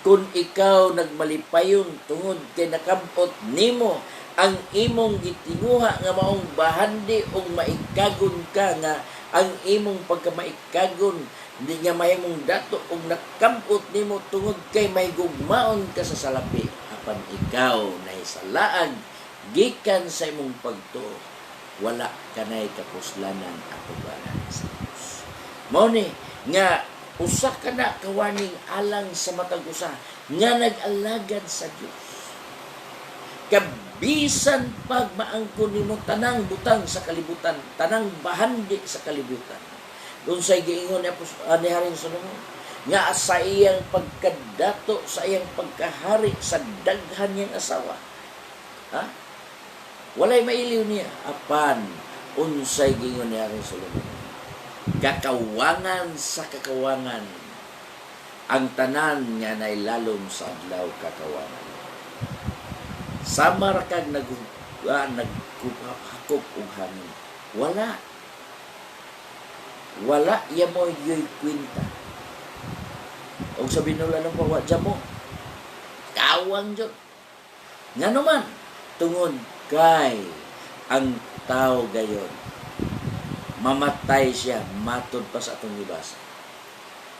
Kung ikaw nagmalipayon tungod kay nakampot nimo ang imong gitinguha nga maong bahandi o maikagon ka nga ang imong pagkamaikagon hindi nga mahimong dato o nakampot nimo tungod kay may gugmaon ka sa salapi apan ikaw na isalaag gikan sa imong pagtuo wala kanay kapuslanan atubaran sa Dios. Mao ni nga usa ka na kawaning alang sa matag usa nga nag-alagad sa Dios. Kabisan pag maangkon nimo tanang butang sa kalibutan, tanang bahandi sa kalibutan. Doon sa giingon ni Haring Solomon, nga sa iyang pagkadato, sa iyang pagkahari, sa daghan niyang asawa. Ha? Walay mailiw niya. Apan, unsay giingon ni Haring Solomon. Kakawangan sa kakawangan, ang tanan nga nailalom sa adlaw kakawangan. Samar kag nagkupakop og hangin. Wala ya mo yoy kwinta. Og sabi nula ng pawa mo, kawang jud. Nga naman, tungod kay ang tao gayon, mamatay siya, matod pa sa atong libas.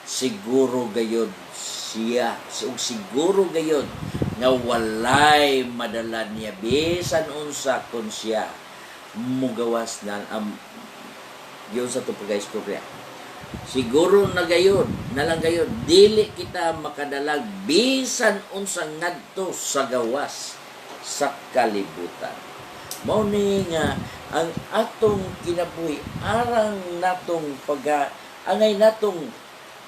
Siguro gayon siya, siguro gayon, nga walay madala niya, bisan unsa kon siya, mugawas na, yun sa tupagay-istorya. Siguro na gayon, nalang gayon, dili kita makadalag bisan unsa ngadto sa gawas sa kalibutan. Mao ni nga ang atong kinabuhi arang natong angay natong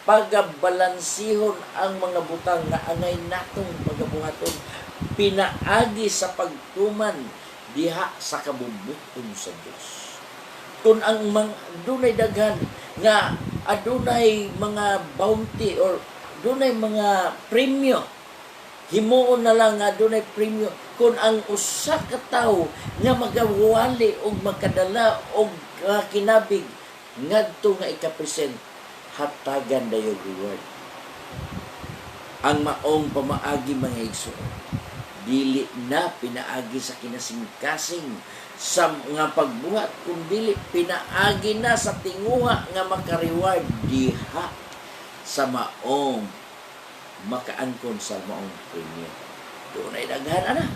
pagabalansihon ang mga butang nga angay natong pagabuhaton pinaagi sa pagtuman diha sa kabubuton sa Dios. Kung ang dunay daghan nga adunay mga bounty or dunay mga premyo, himuon na lang nga adunay premyo. Kung ang usa ka tawo nga magawali o magkadala o kinabig ngadto nga ikapresent, hatagan dayon reward. Ang maong pamaagi mga igsoon, dili na pinaagi sa kinasingkasing sa nga pagbuhat, kung dili pinaagi na sa tinguha nga maka-reward diha sa maong makaangkon sa maong premyo. Doon ay daghan ana.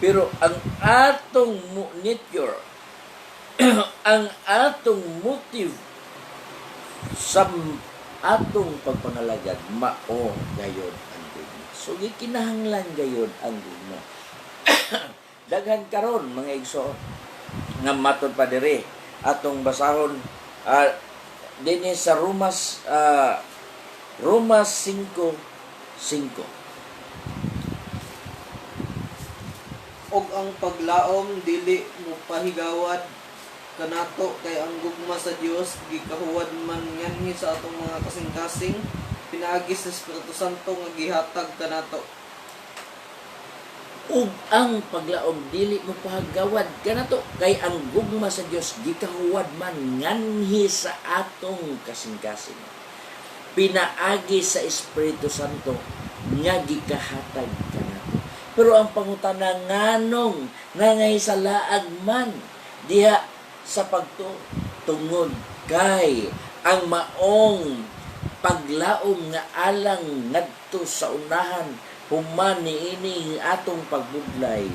Pero ang atong nature ang atong motive sa atong pagpangalagad mao gayon ang gugma. So gikinahanglan gayon ang gugma. Daghan karon mga igsoon nga matod pa diri atong basahon dinhi sa Romas 5:5. Og ang paglaom dili mo pahigawad kanato kay ang gugma sa Dios gikahuwad man nganhi sa atong mga kasing-kasing pinaagi sa Espiritu Santo nga gihatag kanato. Ug ang paglaom dili mo pahagawad kanato kay ang gugma sa Dios gikahuwad man nganhi sa atong kasing-kasing. Pinaagi sa Espiritu Santo nga gikahatag kanato. Pero ang pangutana nganong nangahisalaag man diha sa pagtungod kay ang maong paglaom nga alang ngadto sa unahan human niini atong pagbudlay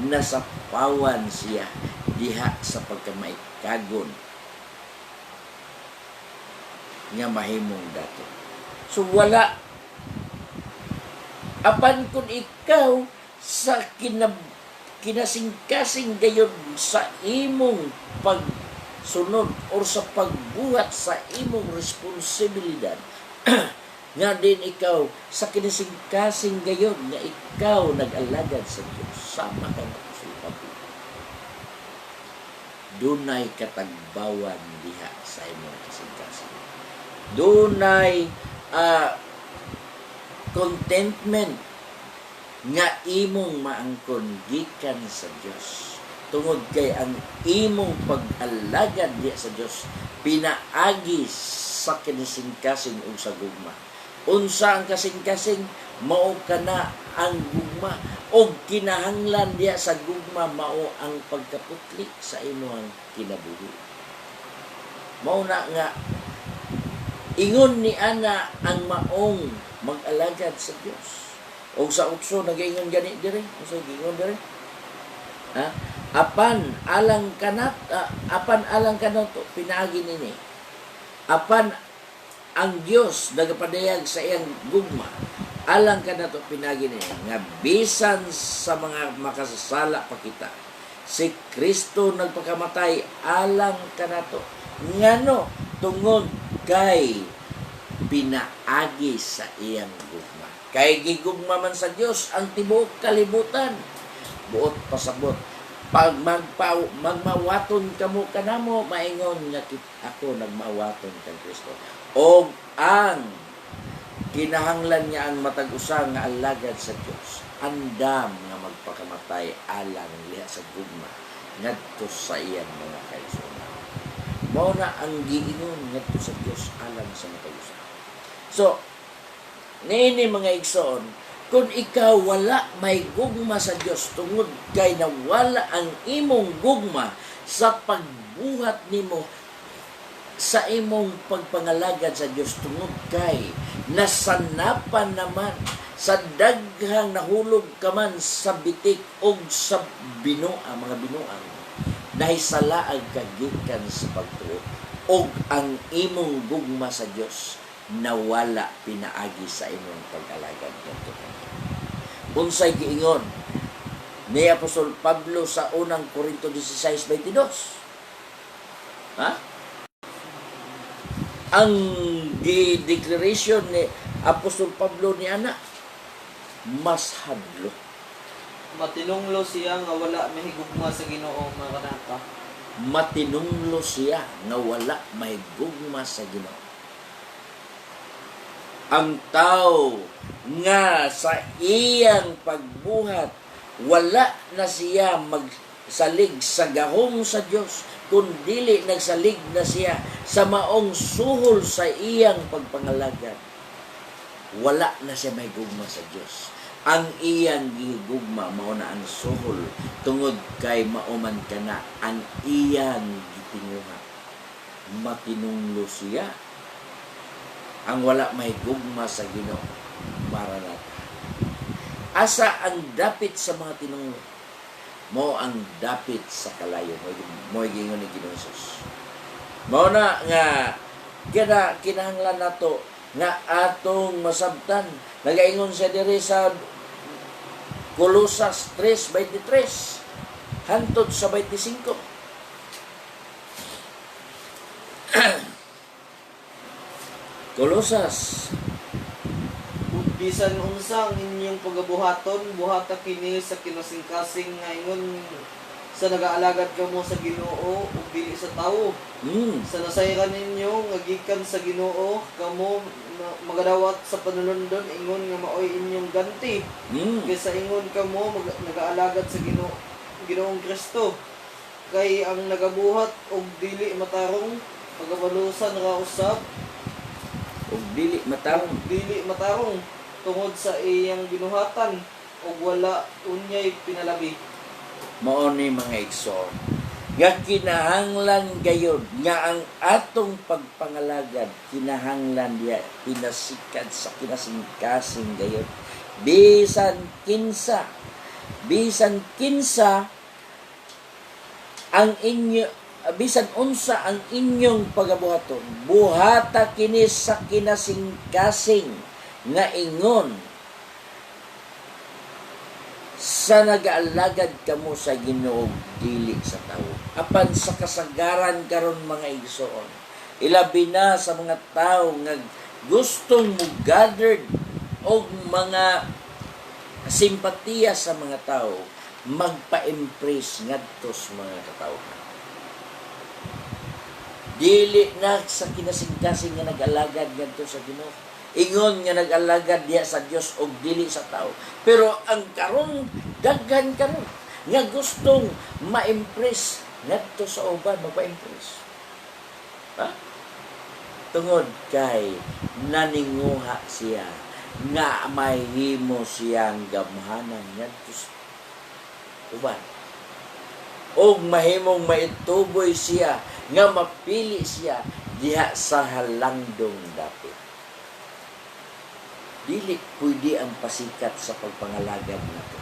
nasapawan siya diha sa pagkamaikagon nga mahimong dato. So wala apan kung ikaw sa kinasingkasing gayon sa imong pagsunod or sa pagbuhat sa imong responsibilidad nga din ikaw sa kinasingkasing gayon nga ikaw nag-alagad sa Diyos sama ka na sa pagbuhat. Dunay katagbawan diha sa imong kasingkasing. Dunay contentment nga imong maangkon gikan sa Dios. Tungod kay ang imong pag-alagad diha sa Dios pinaagi sa kinasingkasing ug sa gugma. Unsa ang kasing-kasing mao kana ang gugma og kinahanglan diha sa gugma mao ang pagkaputli sa imong kinabuhi. Mao na nga ingon ni ana ang maong mag-alagad sa Dios. O sa utso nagaingon gani dire, usa giingon dire. Ha? apan alang kanato pinaagi nini. Apan ang Dios nagapadayag sa iyang gugma. Alang kanato pinaagi nini nga bisan sa mga makasasala pa kita. Si Kristo nagpakamatay alang kanato. Ngano tungod kay pinaagi sa iyang gugma. Kay gigugma man sa Dios ang tibuok kalibutan. Buot pasabot. Pag magmawaton kamo kanamo, maingon nga ako nagmawaton kang Kristo. O ang kinahanglan niya ang matag-usa nga alagad sa Dios. Andam nga magpakamatay alang liha sa gugma ngadto sa iyang mga kaigsuonan. Mao na ang giingon ngadto sa Dios alang sa matag-usa. So, niini mga igsoon, kung ikaw wala may gugma sa Dios tungod kay nawala ang imong gugma sa pagbuhat nimo sa imong pagpangalagad sa Dios tungod kay nasanapan naman sa daghang nahulog ka man sa bitik o sa mga binuang nahisalaag kagikan sa pagtuo og ang imong gugma sa Dios nawala pinaagi sa imong pag-alagad ngadto. Unsay giingon ni Apostol Pablo sa unang Korinto 16:22? Ha? Ang declaration ni Apostol Pablo ni ana mas hadlo. Matinunglo siya nga wala mahigugma sa Ginoo mga kanaka. Matinunglo siya nga wala mahigugma sa Ginoo. Ang tao nga sa iyang pagbuhat wala na siya magsalig sa gahom sa Dios kundi nagsalig na siya sa maong suhol sa iyang pagpangalagad. Wala na siya may gugma sa Dios. Ang iyang gihigugma mao na ang suhol tungod kay mauman kana ang iyang gitinguha. Matinunglo siya ang wala may gugma sa Ginoo. Maranatha. Asa ang dapit sa mga tinunglo? Mo ang dapit sa kalayo. Mo gingon ni Ginoong Hesus. Mao na nga kinahanglan nato nga atong masabtan. Nagaingon siya diri sa Colosas 3:23 hangtod sa 25. Colosas. Bisan unsang inyong pagabuhaton, buhata kini sa kinasingkasing nga ingon sa nagaalagad kamo sa Ginoo ug dili sa tawo. Sa nasayran ninyo nga gikan sa Ginoo kamo magadawat sa panulundon ingon nga maoy inyong ganti. Kaysa ingon kamo nagaalagad sa Ginoong Kristo. Kay ang nagabuhat og dili matarong pagabalusan ra usab og dili matarong tungod sa iyang binuhatan ug wala unyay pinalabi. Mao ni mga igsoon nga kinahanglan gayud nga ang atong pagpangalagad kinahanglan diya pinasikat sa kinasingkasing gayud bisan kinsa ang inyo bisan unsa ang inyong pagabuhaton buhata kini sa kinasingkasing nga ingon sa nagaalagad kamo sa Ginoo dili sa tawo. Apan sa kasagaran karon mga igsoon ilabi na sa mga tawo nga gustong mo gathered og mga simpatiya sa mga tawo magpa-impress ngadto sa mga katawhan. Dili na sa kinasingkasing nga nag-alagad ngadto sa Ginoo. Ingon nga nag-alagad diya sa Dios og dili sa tao. Pero ang karon daghan karon nga gustong ma-impress ngadto sa uban magpa-impress. Ha? Tungod kay naninguha siya nga mahimo siyang gamhanan ngadto sa uban. Og mahimong maituboy siya nga mapili siya diha sa halangdong dapit. Dili pwede ang pasikat sa pagpangalagad nato.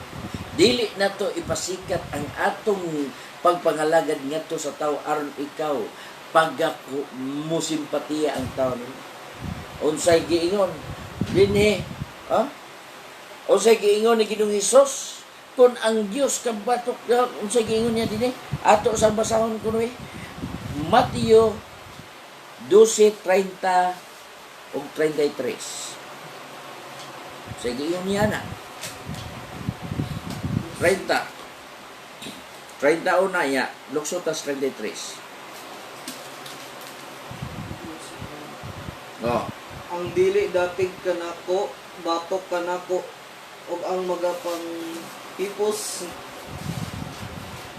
Dili nato ipasikat ang atong pagpangalagad ngadto sa tao aron ikaw pagako mo simpatiya ang tao nimo. Unsay giingon dinhi, ha? Unsay giingon ni Ginoong Hesus? Kung ang Dios kabatok, unsay giingon niya dinhi? Ato sa basahon kuno Mateo 12:30 ug 33. Sige yun niya na. 30. 30 una ya, luksotas 33. Oh. Ang dili dapig kanako, batok kanako, ug ang magapang hipos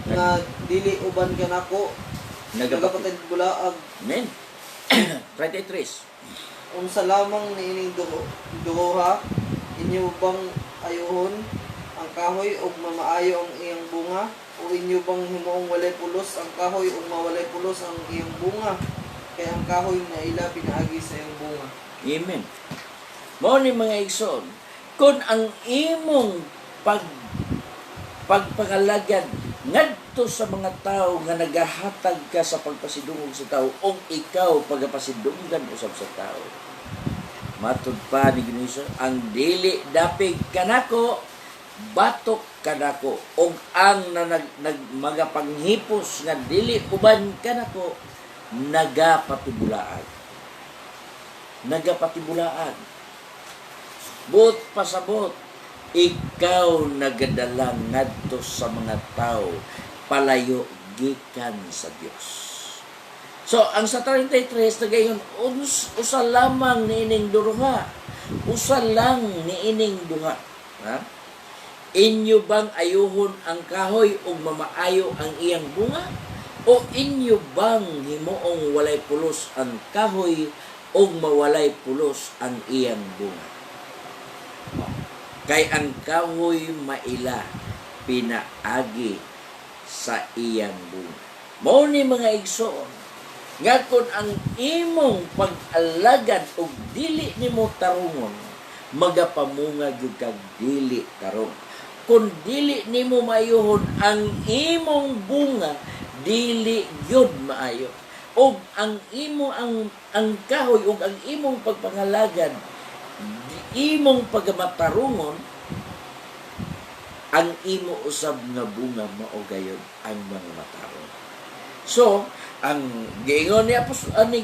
nga dili uban kanako, nagapatid bulaag. Amen. 33. Unsa lamang niining duha, inyo bang ayuhon ang kahoy ug mamaayo ang iyang bunga, o inyo bang himuong walay pulos ang kahoy ug mawalay pulos ang iyang bunga? Kay ang kahoy na ila pinaagi sa iyang bunga. Amen. Mao ni mga igsoon, kung ang imong pagpangalagad ngadto sa mga tao nga nagahatag ka sa pagpasidungog sa tao o ikaw pagapasidunggan usab sa tao, matud pa ni Ginoong ang dili dapig kanako, batok kanako, o ang magapanghipos nga dili uban kanako, nagapatibulaan. But pasabot, ikaw nagadala ngadto sa mga tao palayo gikan sa Dios. So, ang sa 33 nagayon usa lamang niining duha. Usa lang niining duha. Ha? Inyo bang ayuhon ang kahoy ug mamaayo ang iyang bunga? O inyo bang himuong walay pulos ang kahoy ug mawalay pulos ang iyang bunga? Kay ang kahoy maila pinaagi sa iyang bunga. Mao ni mga igsoon, nga kung ang imong pag-alagad og dili nimo tarungon, magapamunga gyud kag dili tarong. Kung dili nimo mayuhon ang imong bunga, dili gyud maayo. Og ang kahoy ug ang imong pagpangalagad, imong pagamatarungon, ang imo usab nga bunga mao gayud ang mga matarong. So, ang giingon ni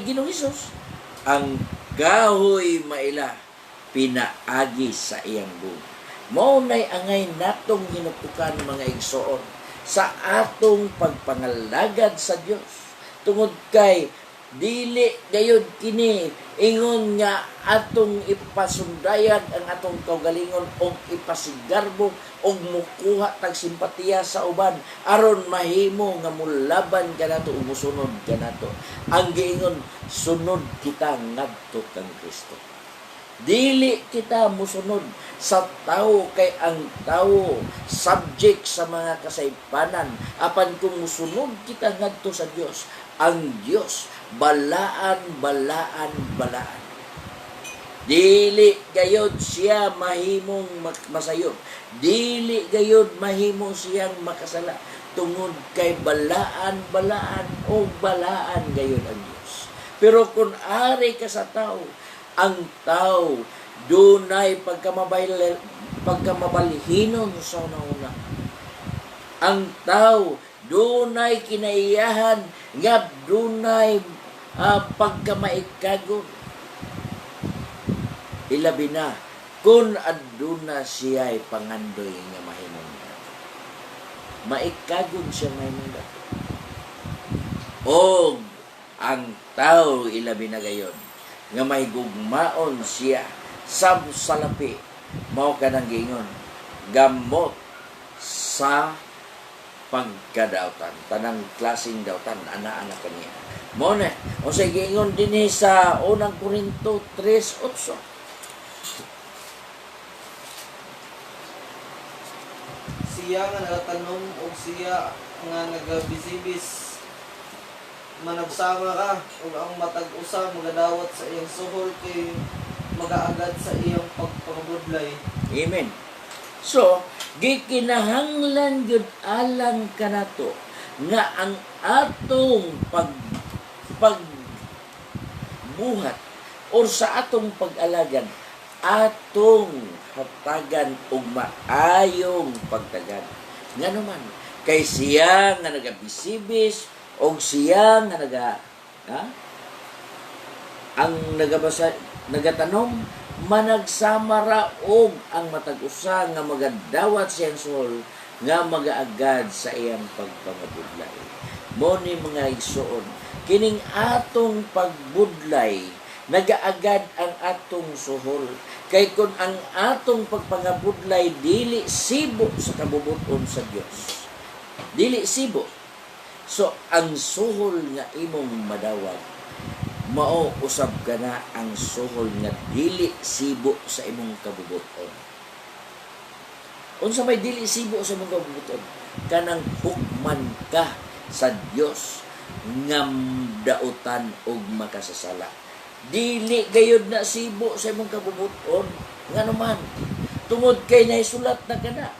Ginoong Hesus, ang kahoy maila pinaagi sa iyang bunga. Mao nay angay natong hinutukan mga igsoon sa atong pagpangalagad sa Dios. Tungod kay dili gayud kini ingon nga atong ipasundayan ang atong kaugalingon o ipasigarbo o mukuha tag simpatiya sa uban aron mahimo nga mulaban kanato o musunod kanato. Ang giingon, sunod kita ngadto kang Kristo. Dili kita musunod sa tao, kay ang tao subject sa mga kasaypanan. Apan kung musunod kita ngadto sa Dios, ang Dios balaan. Dili gayod siya mahimong masayop. Dili gayod mahimo siyang makasala. Tungod kay balaan gayod ang Dios. Pero kung ari ka sa tao, ang tao dunay pagkamabalhinon sa una. Ang tao dunay kinaiyahan nga dunay pagkamaikagon. Ilabi na kung aduna siya'y pangandoy nga mahimong dato. Maikagon siya mahimong dato. O ang tao ilabi na gayon nga may gugmaon siya sab salapi, mao kanang giingon, gamot sa pagkadautan, tanang klaseng dautan ana-ana kaniya. Mao na o sa giingon dinhi sa unang Korinto 3:8. Siya nga nagatanom o siya nga nagabisibis, managsama ka o ang matag usa magadawat sa iyang suhol kay magaagad sa iyang pagpakabudlay. Amen. So, gikinahanglan gyud alang kanato nga ang atong pagbuhat or sa atong pag-alagad atong hatagan og maayong pagtagad. Nga naman, kay siya nga nagabisibis o siya nga ang nagatanom managsama raog ang matag-usa nga magadawat siyang suhol nga magaagad sa iyang pagpangabudlay. Mo ni mga igsoon, kining atong pagbudlay nagaagad ang atong suhol. Kay kung ang atong pagpangabudlay dili sibo sa kabubuton sa Dios. Dili sibo. So ang suhol nga imong madawat mao usab kana ang suhol nga dili sibo sa imong kabubuton. Unsa may dili sibo sa imong kabubuton? Kanang hukman ka sa Dios nga dautan og makasasala. Dili gayud na sibo sa imong kabubuton. Nga naman, tungod kay naisulat na kana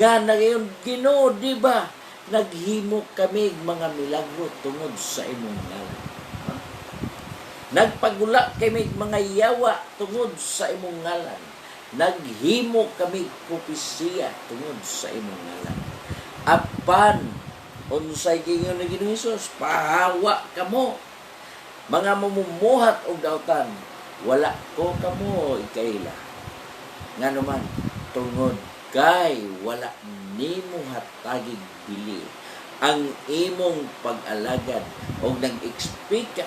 nga na gayon Ginoo, di ba? Naghimo kami mga milagro tungod sa imong ngalan. Nagpagula kami mga yawa tungod sa imong ngalan. Naghimo kami propesiya tungod sa imong ngalan. Apan unsay gingon ni Ginoong Hesus, pahawa kamo mga mamumuhat og dautan, wala ko kamo ikaila. Nga naman, tungod kay wala nimo hatagig bili ang imong pag-alagad og nag-expect ka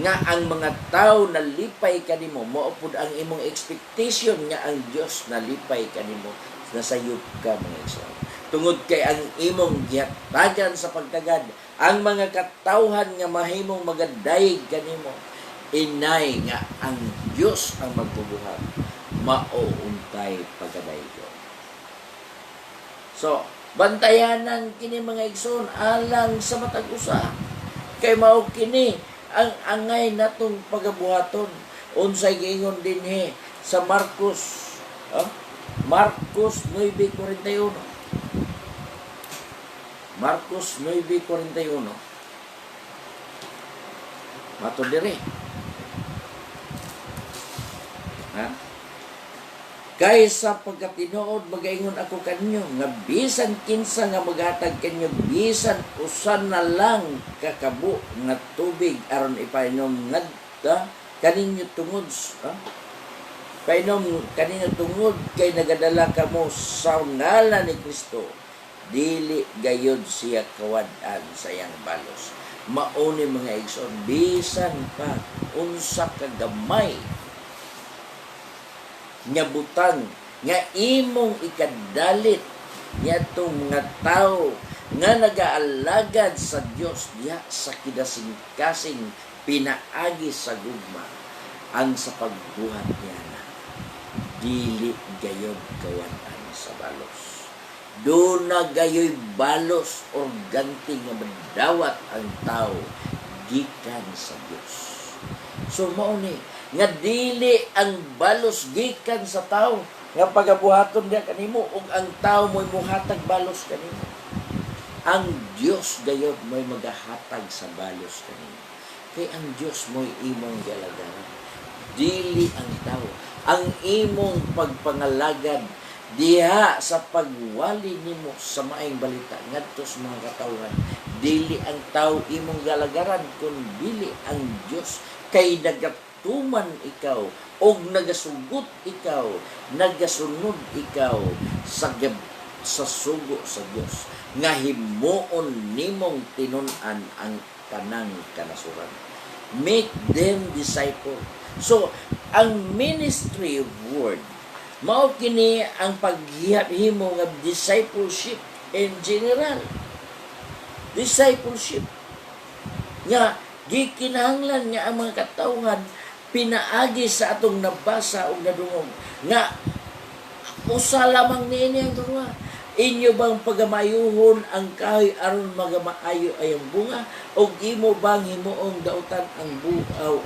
nga ang mga tao nalipay kanimo, mao pud ang imong expectation nga ang Dios nalipay kanimo, nasayop ka mga igsoon. Tungod kay ang imong gihatagan sa pagtagad, ang mga katawhan nga mahimong magadayeg kanimo, inay nga ang Dios ang magbubuhat, mauuntay pagadayon. So, bantayanan kini mga igsoon alang sa matag usa. Kay mao kini ang angay natong pagabuhaton. Unsay giingon dinhi sa Marcos, Marcos 9:41. Marcos 9:41. Mato dire. Kaysa pagkatinuod magaingon ako kanyo nga bisan kinsa nga maghatag kanyo bisan usan na lang kakabo nga tubig aron ipainom ngadta kaninyo tungod painom kaninyo tungod kay nagadala kamo sa ngalan ni Kristo, dili gayud siya kawad-an sa iyang balos. Mauni mga igsoon, bisan pa unsa ka gamay nga butang nga imong ikadalit ngadtong mga tao nga nagaalagad sa Dios diha sa kidasing-kasing pinaagi sa gugma, ang sa pagbuhat niya na dili gayod kawan-an sa balos. Do na gayoy balos o ganti nga madawat ang tao gikan sa Dios. So mao ni nga dili ang balos gikan sa tao nga pagabuhaton niya kanimo ug ang tao mo'y muhatag balos kanimo. Ang Dios gayod mo'y magahatag sa balos kanimo. Kay ang Dios mo'y imong galagaran, dili ang tao. Ang imong pagpangalagad diha sa pagwali nimo sa maayong balita ngadto sa mga katawhan, dili ang tao imong galagaran kun dili ang Dios. Kay tuman ikaw og nagasugot ikaw, nagasunod ikaw sa sugo sa Dios nga himuon nimong tinun-an ang tanang kanasuran. Make them disciple. So ang ministry of word mao kini ang paghimo nga discipleship in general. Discipleship nga gikinahanglan nga ang mga katawhan pinaagi sa atong nabasa o nadungog nga usa lamang niini ang duha. Inyo bang pagamayuhon ang kahoy aron magamaayo ay ang bunga, o imo bang himuong dautan ang buaw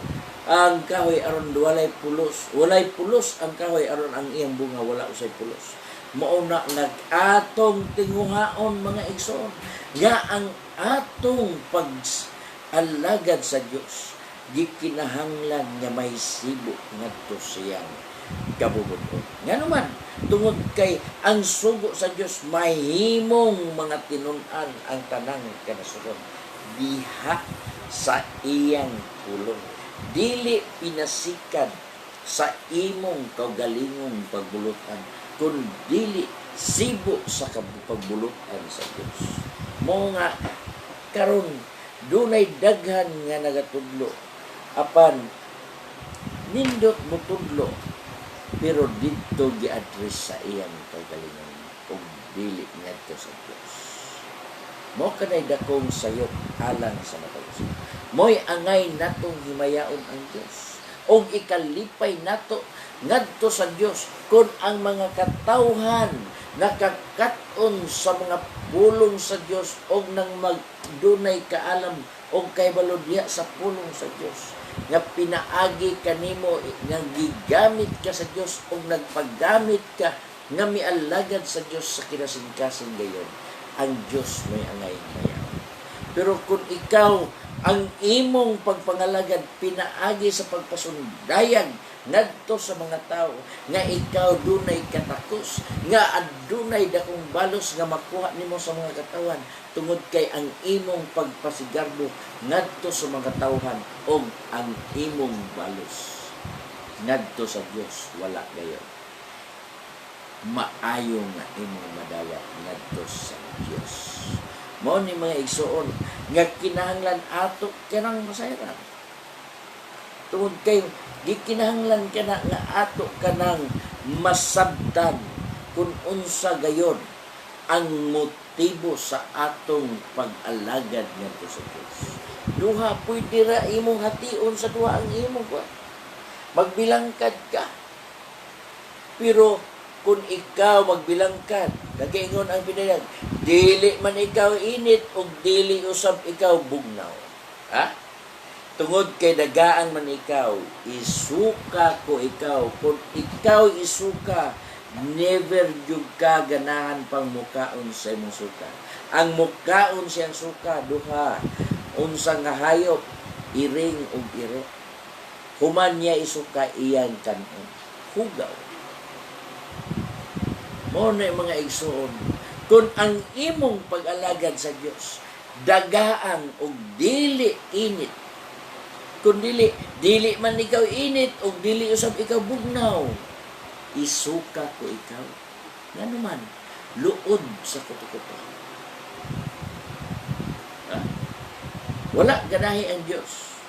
ang kahoy aron walay pulos ang kahoy aron ang iyang bunga wala usay pulos. Mao na nag-atong tinguhaon mga igsoon nga ang atong pag-alagad sa Dios gikinahanglan nga may sibo ngadto siyang kabubuton. Nga naman, tungod kay ang sugo sa Dios mahimong mga tinun-an ang tanang kanasuron diha sa iyang pulong. Dili pinasikad sa imong kaugalingong pagbulutan, kun dili sibo sa pagbulutan sa Dios. Mo nga karon dunay daghan nga nagatudlo apan nindot mo tudlo pero dito gi-address sa iyang kaugalingon ug dili ngadto sa Dios. Mo kanay dakong sayop alang sa matag-usa. Mo'y angay natong himayaon ang Dios og ikalipay nato ngadto sa Dios kun ang mga katawhan nakakat-on sa mga pulong sa Dios og nang magdunay kaalam og kahibalo diha sa pulong sa Dios nga pinaagi kanimo nga gigamit ka sa Dios og nagpagamit ka nga mialagad sa Dios sa kinasingkasing gayon, ang Dios may angay mayaw. Pero kung ikaw ang imong pagpangalagad pinaagi sa pagpasundayag ngadto sa mga tao nga ikaw dunay katakos nga adunay dakong balos nga makuha nimo sa mga katawan tungod kay ang imong pagpasigarbo ngadto sa mga tawhan o ang imong balos ngadto sa Dios wala gayon. Maayo nga imong madawat ngadto sa Dios. Mao ni mga igsoon nga kinahanglan ato kanang masayran. Tungod kay gikinahanglan kana nga ato kanang masabtan kung unsa gayon ang motibo sa atong pag-alagad ngadto sa Dios. Duha pwede ra imong hation sa duha ang imong magbilangkad ka. Pero kung ikaw magbilangkad, nagaingon ang pinayag, dili man ikaw init o dili usab ikaw bugnaw. Ha? Tungod kay dagaan man ikaw, isuka ko ikaw. Kung ikaw isuka, never jud ka ganahan pang mukaon sa imong suka. Ang mukaon siyang suka, duha. Unsa nga hayop, iring ug iro. Human niya isuka iyang kanon. Hugaw. Mo na mga igsoon, kung ang imong pag-alagad sa Dios dagaan og dili init, kung dili man ikaw init o dili usab ikaw bugnaw, isuka ko ikaw. Nga naman, luod sa kuto-kuto. Wala ganahi ang Dios.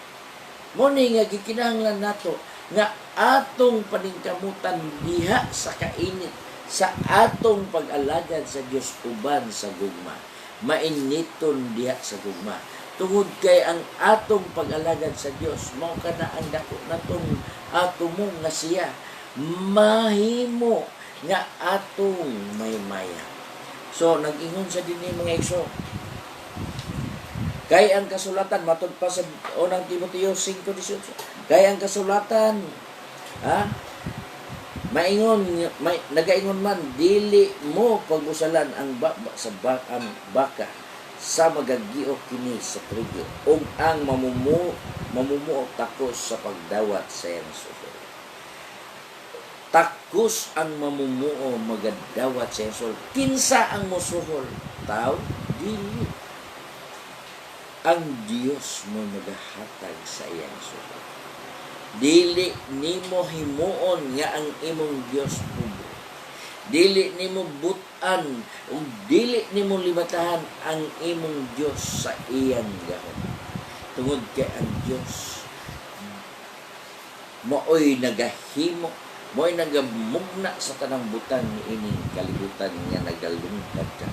Mo ni nga gikinahanglan nato nga atong paningkamutan diha sa kainit sa atong pag-alagad sa Dios uban sa gugma. Mainiton diha sa gugma. Tungod kay ang atong pag-alagad sa Dios mao kana ang dako natong atomong nga siya mahimo nga atong may maya. So nag-ingon sa dinhi mga igso. Kay ang kasulatan matud pa sa unang Timoteo 5:18. Kay ang kasulatan nagaingon man dili mo pagbusalan ang baka sa magagiok kini sa trigo ug ang mamumuo takos sa pagdawat sa iyang suhol. Takos ang mamumuo magadawat sa iyang suhol. Kinsa ang mosuhol? Tao? Dili. Ang Dios mo nagahatag sa iyang suhol. Dili nimo himuon nga ang imong Dios pubo. Dili nimo butan ug dili nimo limatahan ang imong Dios sa iyang gahom. Tungod kay ang Dios maoy nagahimo, maoy nagamugna sa tanang butang niining kalibutan nga nagalungkad ka.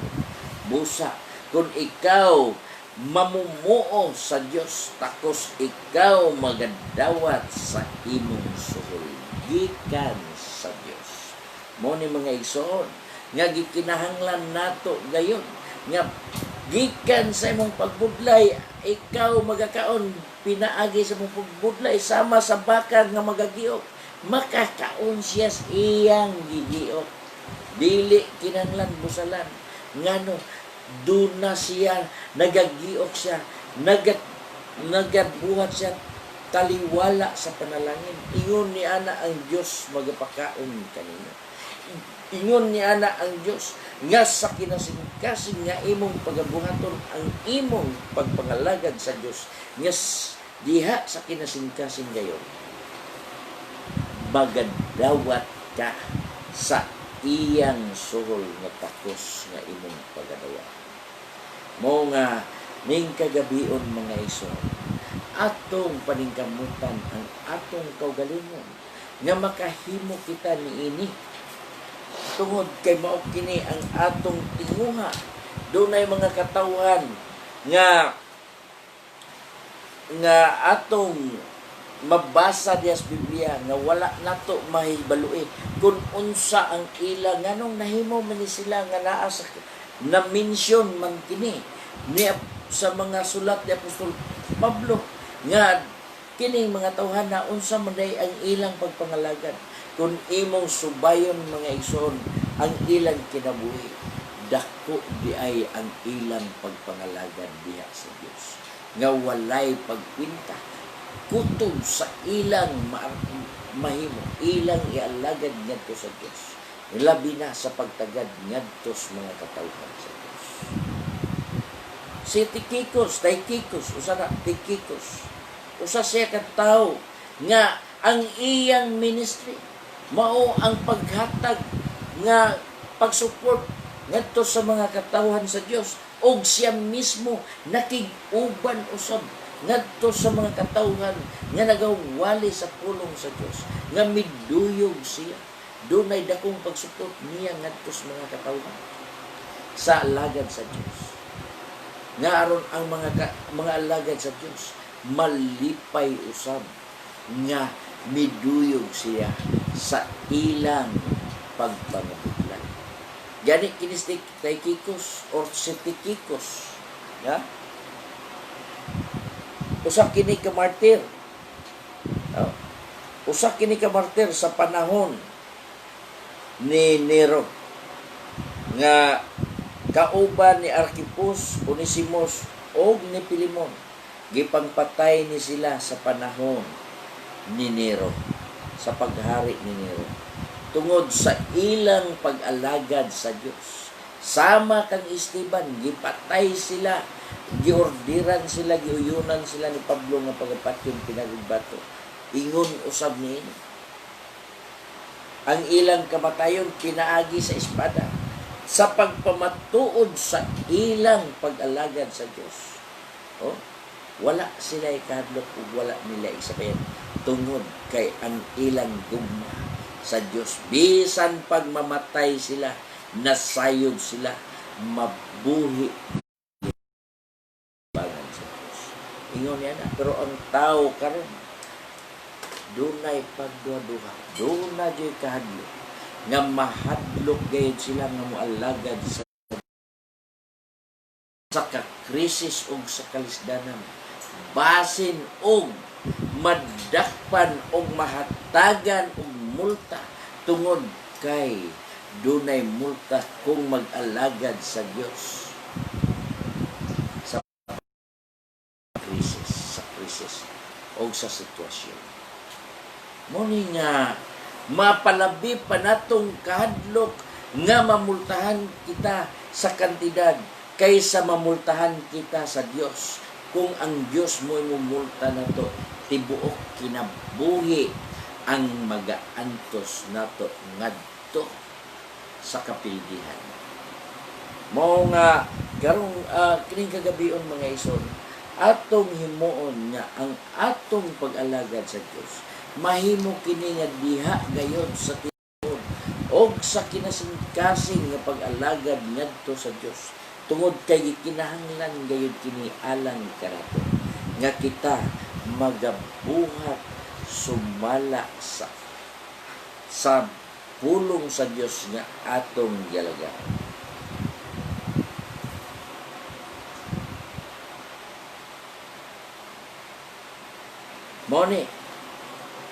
Busa kung ikaw mamumuo sa Dios takos ikaw magadawat sa imong suhol gikan sa Dios. Mo ni mga igsoon nga gikinahanglan nato gayon nga gikan sa imong pagbudlay ikaw magakaon pinaagi sa imong pagbudlay sama sa baka nga magagiok makakaon siya sa iyang gigiok Dili kinahanglan busalan. Ngano, doon na siya, nagagiok siya, nagabuhat siya, taliwala sa panalangin. Ingon ni ana ang Dios magapakaon kanino. Ingon ni ana ang Dios nga sa kinasingkasing nga imong pagabuhaton ang imong pagpangalagad sa Dios. Nga diha sa kinasingkasing gayon, magadawat ka sa iyang suhol nga takos nga imong pagadawa. Mo nga ning kagabion mga iso, atong paningkamutan ang atong kaugalingon nga makahimo kita niini tungod kay mao kini ang atong tinguha. Dunay mga katawhan nga atong mabasa diya sa Biblia nga wala nato mahibalui kung unsa ang ilang nganong nahimo man ni sila nga naa sa na-mention man kini ni sa mga sulat ni Apostol Pablo nga kining mga tawhan na unsa man day ang ilang pagpangalagad. Kung imong subayon mga igsoon ang ilang kinabuhi, dako di ay ang ilang pagpangalagad diha sa Dios nga walay pagkwinta kutob sa ilang mahimo, ilang ialagad ngadto sa Dios, labi na sa pagtagad ngadto sa mga katawhan sa Dios. Si Tychicus, usa siya ka tawo nga ang iyang ministry mao ang paghatag nga pagsupport ngadto sa mga katawhan sa Dios, og siya mismo nakig-uban usab ngadto sa mga katawhan nga nagawali sa pulong sa Dios, nga miduyog siya. Dunay dakong pagsupport niya ngadto sa mga katawhan sa alagad sa Dios. Nga aron ang mga alagad sa Dios malipay usab nga miduyog siya sa ilang pagpangabutlan. Gani kini si Tychicus or si Tychicus, ya? Usa kini ka martir. Usa kini ka martir sa panahon ni Nero nga kauban ni Archipus, Onesimus o ni Pilimon. Gipangpatay ni sila sa panahon ni Nero, sa paghari ni Nero, tungod sa ilang pag-alagad sa Dios. Sama kang Esteban, gipatay sila, giordiran sila, giuyunan sila ni Pablo nga pagapatyon pinagbato. Ingon usab niini, ang ilang kamatayon pinaagi sa espada sa pagpamatuod sa ilang pag-alagad sa Dios. Wala sila ikadlok ug wala nila isabayan tungod kay ang ilang gugma sa Dios. Bisan pagmamatay sila, nasayod sila, mabuhi bagan sa Dios. Ingon niya na, pero ang tao karon dunay pagduha-duha, dunay kahadlok nga mahadlok gayud sila nga moalagad sa krisis ug sa kalisdanan, basin og madakpan og mahatagan og multa tungod kay dunay multa kung mag-alagad sa Dios sa krisis o sa sitwasyon. Muni nga mapalabi pa natong kahadlok nga mamultahan kita sa kantidad kaysa mamultahan kita sa Dios. Kung ang Dios mo imumulta na to, tibuok kinabuhi ang magaantos nato ngadto sa kapildihan. Mao nga karong kining kagabion mga ison, atong himuon nga ang atong pag-alagad sa Dios mahimo kini nga diha gayud sa tinuod og sa kinasingkasing nga pag-alagad ngadto sa Dios, tungod kay kinahanglan gayud kini alang karato nga kita magabuhat sumala sa pulong sa Dios nga atong gialagaan. Moni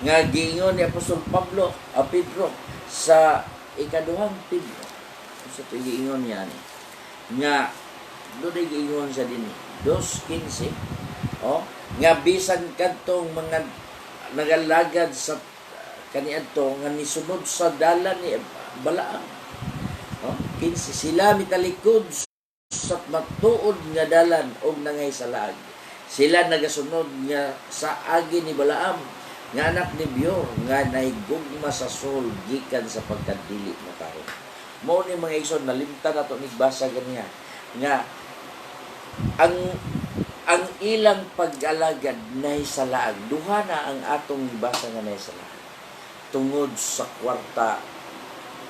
nga giingon ni Apostol Pedro sa ikaduhang Pedro sa tugiingon niya ni nga do day giingon sa dinhi 2:15 nga bisan kadtong mga nagalagad sa kaniadto nga nisunod sa dalan ni Balaam 15 sila mitalikod sa matuod nga dalan og nangay sa laag. Sila nagasunod nga sa agi ni Balaam nga anak ni Beor nga nahigugma sa sol gikan sa pagkadili na karon. Mao ni mga igsoon nalimtan nato nigbasa ganiya nga ang ilang pag-alagad nay sa laag. Duha na ang atong gibasa nga nay sa laag. Tungod sa kwarta,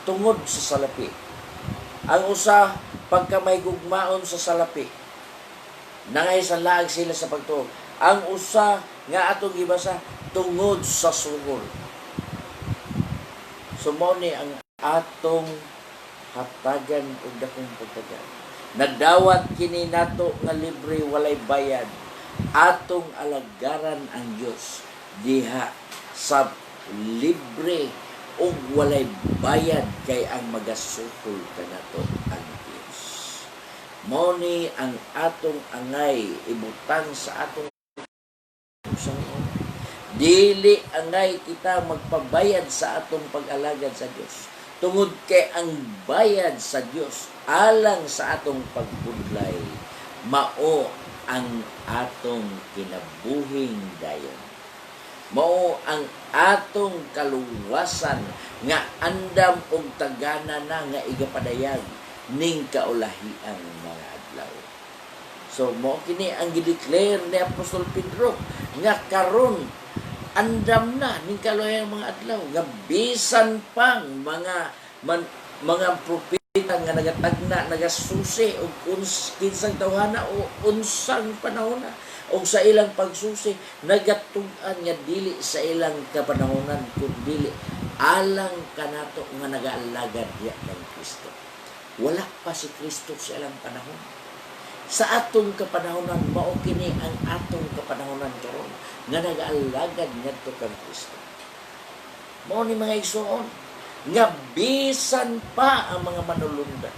tungod sa salapi. Ang usa pagka may gugmaon sa salapi, nangay sa laag sila sa pagtuo. Ang usa nga atong gibasa tungod sa sugol. So mao ni ang atong hatagan og dakong pagtagan. Nagdawat kini nato nga libre walay bayad. Atong alagaran ang Dios diha sa libre ug walay bayad kay ang magasukol kanato ang Dios. Mao ni ang atong angay ibutang sa atong Panginoon. Dili angay kita magpabayad sa atong pag-alagad sa Dios. Tungod kay ang bayad sa Dios alang sa atong pagpudlay mao ang atong kinabuhing dayon. Mao ang atong kaluwasan nga andam og tagana na nga igapadayag ning kaulahian mga adlaw. So mao kini ang gideclare ni Apostol Pedro nga karon andam na ning kaulahian mga adlaw nga bisan pang mga propeta nga nagatagna nagasusi og kinsang tawhana o unsang panahon na o sa ilang pagsusi nagatug-an nga dili sa ilang kapanahonan kundi alang kanato nga nagaalagad diya ng Kristo. Wala pa si Kristo sa ilang panahon. Sa atong kapanahonan mao kini ang atong kapanahonan karon nga nagaalagad ngadto kang Kristo. Mao ni mga igsoon nga bisan pa ang mga manulundan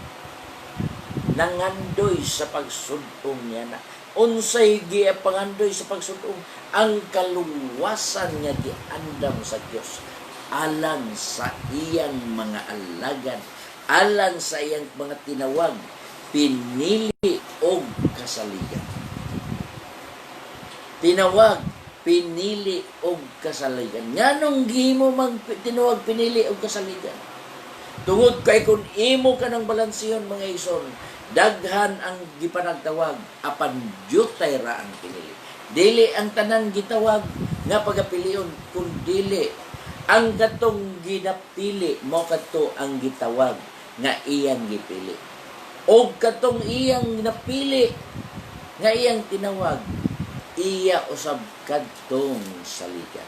nangandoy sa pagsudong niya na unsay giapangandoy sa pagsudong ang kaluwasan nga giandam sa Dios alang sa iyang mga alagad, alang sa iyang mga tinawag, pinili og kasaligan. Tinawag, pinili og kasaligan. Nganong gihimo tinawag, pinili og kasaligan? Tungod kay kung imo ka ng balansiyon mga ison, daghan ang gipanagtawag, apan dyutay ra ang pinili. Dili ang tanan gitawag nga pagapilion, kung dili ang katong ginapili mo kadto ang gitawag nga iyang gipili. O katong iyang napili nga iyang tinawag, iya usab kadtong saligan.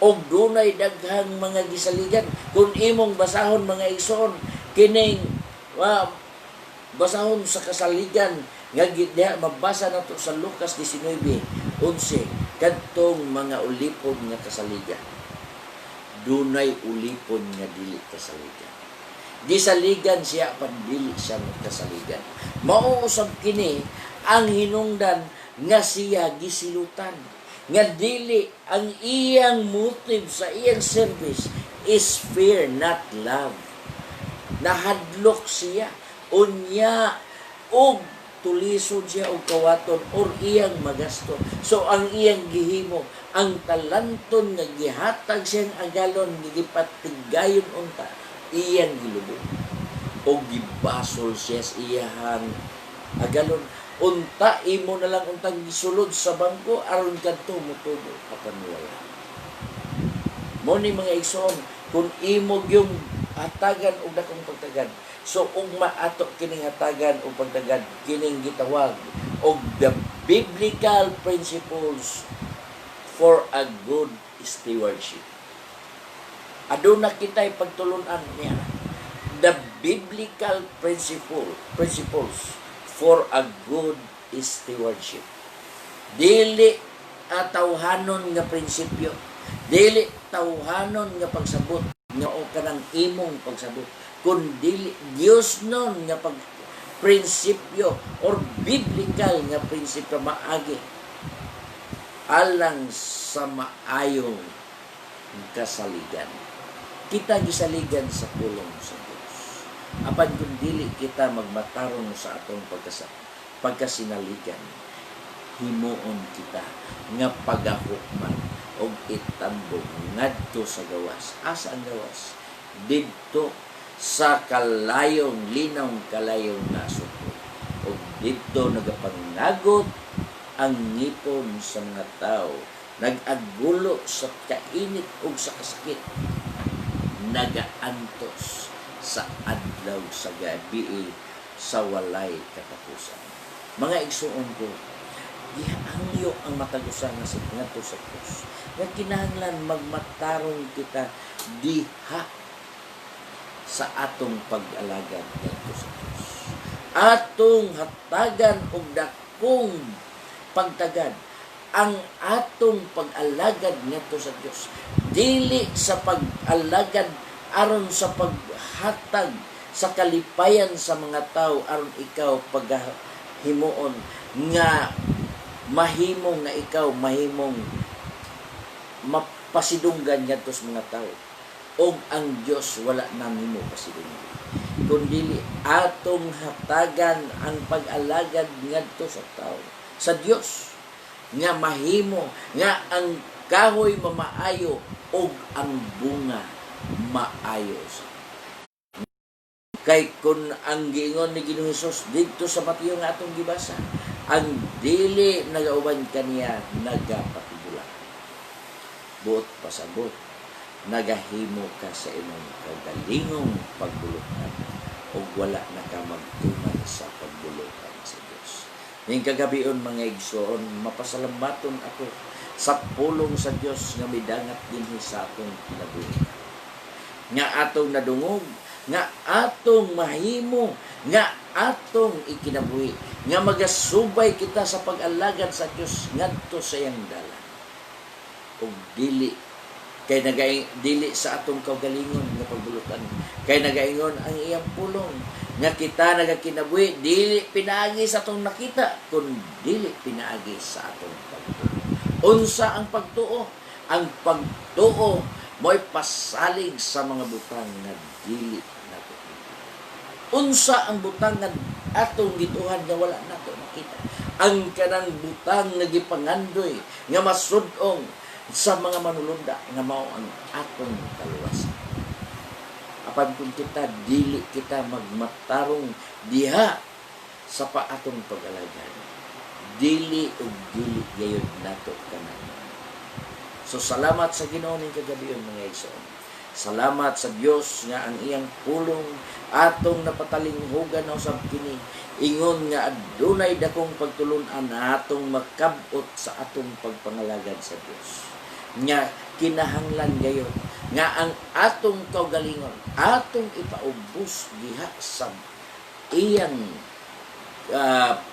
Og dunay daghang mga gisaligan kung imong basahon mga igsoon kining basahon sa kasaligan nga diha mabasa nato sa Lucas 19:11 kadtong mga ulipon nga kasaligan. Dunay ulipon nga dili kasaligan. Di saligan siya pandili siya kasaligan. Mao usab kini ang hinungdan nga siya gisilutan. Nga dili ang iyang motive sa iyang service is fear, not love. Nahadlok siya. Unya og tulisod siya og kawaton or iyang magasto. So ang iyang gihimo, ang talanton nga gihatag siyang agalon, gipatigayon unta, iyang gilubog. O gibasol siya sa iyang agalon. Unta, imo na lang untang gisulod sa bangko, aron kadto mutubo apan wala. Mo ni mga igsoon, kung imo yung hatagan o dakong pagtagan, so ugma ato kining hatagan o pagtagan, kining gitawag og the biblical principles for a good stewardship. Aduna kitay pagtulunan niya. The biblical principles for a good stewardship. Dili tawhanon nga prinsipyo. Dili tawhanon nga pagsabot nga o kanang imong pagsabot. kundi Dios nun nga pag prinsipyo or biblical nga prinsipyo maagi alang sa maayong kasaligan. Kita gisaligan sa pulong sa Dios. Apan kung dili kita magmatarong sa atong pagkasinaligan, himuon kita nga pagahukman og itambong ngadto sa gawas. Asa ang gawas? Didto sa kalayong linong kalayong nasukod. Og didto nagapangagot ang ngipon sa mga tao, nag-agulo sa kainit ug sa kasakit, nagaantos sa adlaw sa gabi sa walay katapusan. Mga igsuon ko, gihangyo ang matagusan nga sa ngadto sa Dios. Nga kinahanglan magmatarong kita diha sa atong pag-alagad ngadto sa Dios. Atong hatagan og dakong pagtagad ang atong pag-alagad ngadto sa Dios. Dili sa pag-alagad aron sa paghatag sa kalipayan sa mga tao aron ikaw paghimuon nga mahimong nga ikaw mahimong mapasidunggan ngadto sa mga tao. Og ang Dios wala nang himo pasidunggan. Kundi atong hatagan ang pag-alagad ngadto sa tao, sa Dios, nga mahimo nga ang kahoy mamaayo og ang bunga maayo. Kay kun ang giingon ni Ginoong Hesus dito sa Mateo nga atong gibasa, ang dili nagauban kaniya nagapatigulan. Buot pasabot, nagahimo ka sa imong kagalingong pagbulukan o wala na ka magtuman sa pagbulukan sa Diyos. Ning kagabion mga igsoon, mapasalamaton ako sa pulong sa Diyos nga midangat dinhi sa atong kinabuhi. Nga atong nadungog, nga atong mahimo, nga atong ikinabuhi, nga magasubay kita sa pag-alagad sa Diyos ngadto sa iyang dalan. Ug dili kay dili sa atong kaugalingon nga pagbulutan, kay nagaingon ang iyang pulong nga kita nagakinabuhi dili pinaagi sa atong nakita kun dili pinaagi sa atong pagtuo. Unsa ang pagtuo? Ang pagtuo mo'y pasalig sa mga butang nga dili nato. Unsa ang butang nga atong gituhan nga wala nato makita? Ang kanang butang nga gipangandoy nga masud-ong sa mga manulunda nga mao ang atong kaluwasan. Apan kung kita dili kita magmatarong diha sa paatong pag-alagad, dili ug dili gayud nato kanan. So salamat sa Ginoo ning kagabion mga igsoon. Salamat sa Dios nga ang iyang pulong atong napatalinghugan usab kini, ingon nga adunay dakong pagtulon-an atong makab-ot sa atong pagpangalagad sa Dios. Nga kinahanglan gayon nga ang atong kaugalingon atong ipaubos diha sa iyang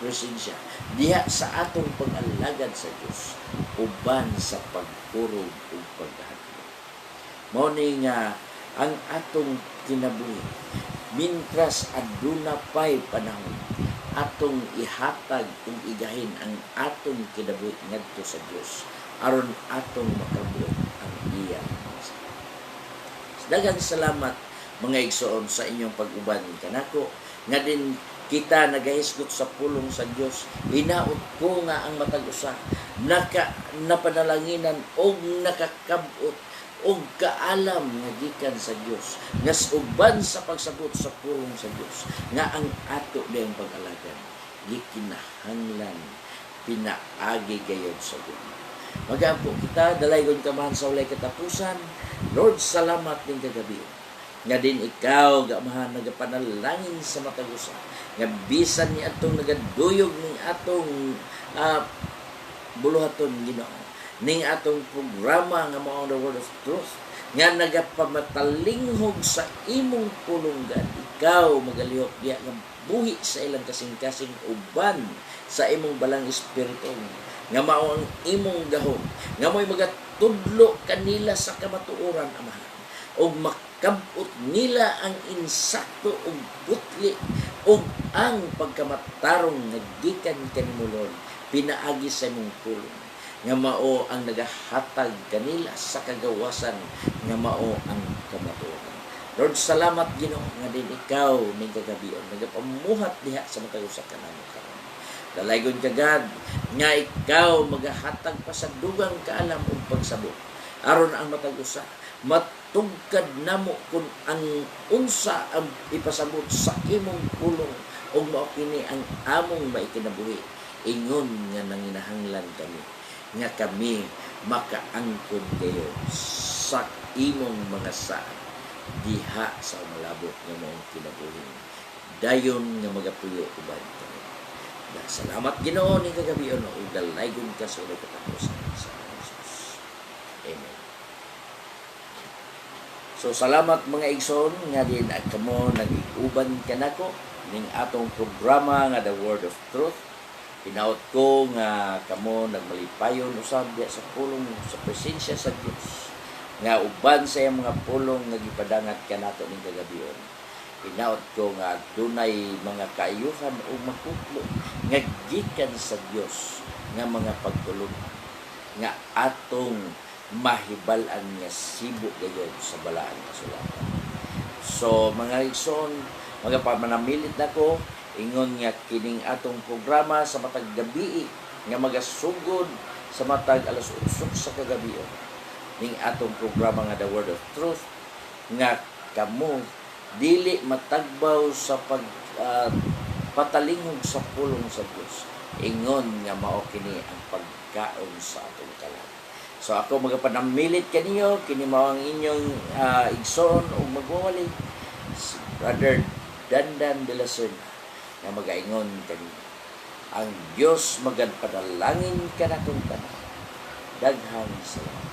presensya, diha sa atong pag-alagad sa Dios uban sa pagpurog ug paghadlok. Mao ni nga ang atong kinabuhi mintras aduna pay panahon atong ihatag ug igahin ang atong kinabuhi ngadto sa Dios aron atong makabuot ang iyang mensahe. Daghang salamat mga igsoon sa inyong pag-uban kanako nga din kita nagahisgot sa pulong sa Dios. Hinaot ko nga ang matag usa napanalanginan og nakakabot og kaalam nga gikan sa Dios nga uban sa pagsabot sa pulong sa Dios nga ang ato dayang pag-alagad gikinahanglan pinaagi gayud sa Dios. Magampo kita, dalaygon kamahan sa walay katapusan. Lord, salamat ning kagabi. Nga din ikaw, gamahan, nagapanalangin sa matagusa. Nga bisan ni atong nagaduyog ning atong buluhaton Ginoo. Ning atong programa nga mao the Word of Truth. Nga nagapamatalinghog sa imong pulonggan. Ikaw, magalihok diya nga buhi sa ilang kasing-kasing uban sa imong balang espiritu. Nga mao ang imong gahom, nga mo'y magatudlo kanila sa kamatuoran, Amahan, o kabut nila ang insakto ug butli ug ang pagkamatarong nga gikan kanimo Lord pinaagi sa imong pulong nga mao ang nagahatag kanila sa kagawasan nga mao ang kamatuoran. Lord, salamat Ginoo nga din ikaw ning kagabion nagapamuhat diha sa matag usa ka namo karon. Dalaygon ka God nga ikaw magahatag pa sa dugang kaalam ug pagsabot aron ang matag usa matugkad namo kung ang unsa ang ipasabot sa imong pulong ug mao kini ang among maikinabuhi ingon nga nanginahanglan kami nga kami makaangkon kayo sa imong mga saan diha sa malabot nga maong kinabuhi dayon nga magapuyo uban kami. Salamat Ginoo ning kagabion ug dalaygon ka sa ulo katapusan sa Jesus. Amen. So salamat mga igsoon nga din kamo nag-uban kanako ning atong programa nga The Word of Truth. Hinaut ko nga kamo nagmalipayon usab diha sa pulong sa presensya sa Dios nga uban sa iyang mga pulong nga gipadangat kanato ning kagabion. Hinaut ko nga dunay mga kaayuhan o makutlo nga gikan sa Dios nga mga pagtulong nga atong mahibal-an nga sibo gayud sa balaan kasulatan. So mga igsoon, mga pamanamilit nako ingon nga kining atong programa sa matag gabi nga magasugod sa matag alas 8 sa kagabion ning atong programa nga The Word of Truth nga kamo dili matagbaw sa patalingog sa pulong sa Dios ingon nga mao kini ang pagkaon sa atong kalan. So ako magapanamilit kaniyo kini mao ang inyong igsoon o magwawali si Brother Dandan de la Serna nga magaingon kaniyo ang Dios magadpadalangin kanatong tanan. Daghang salamat.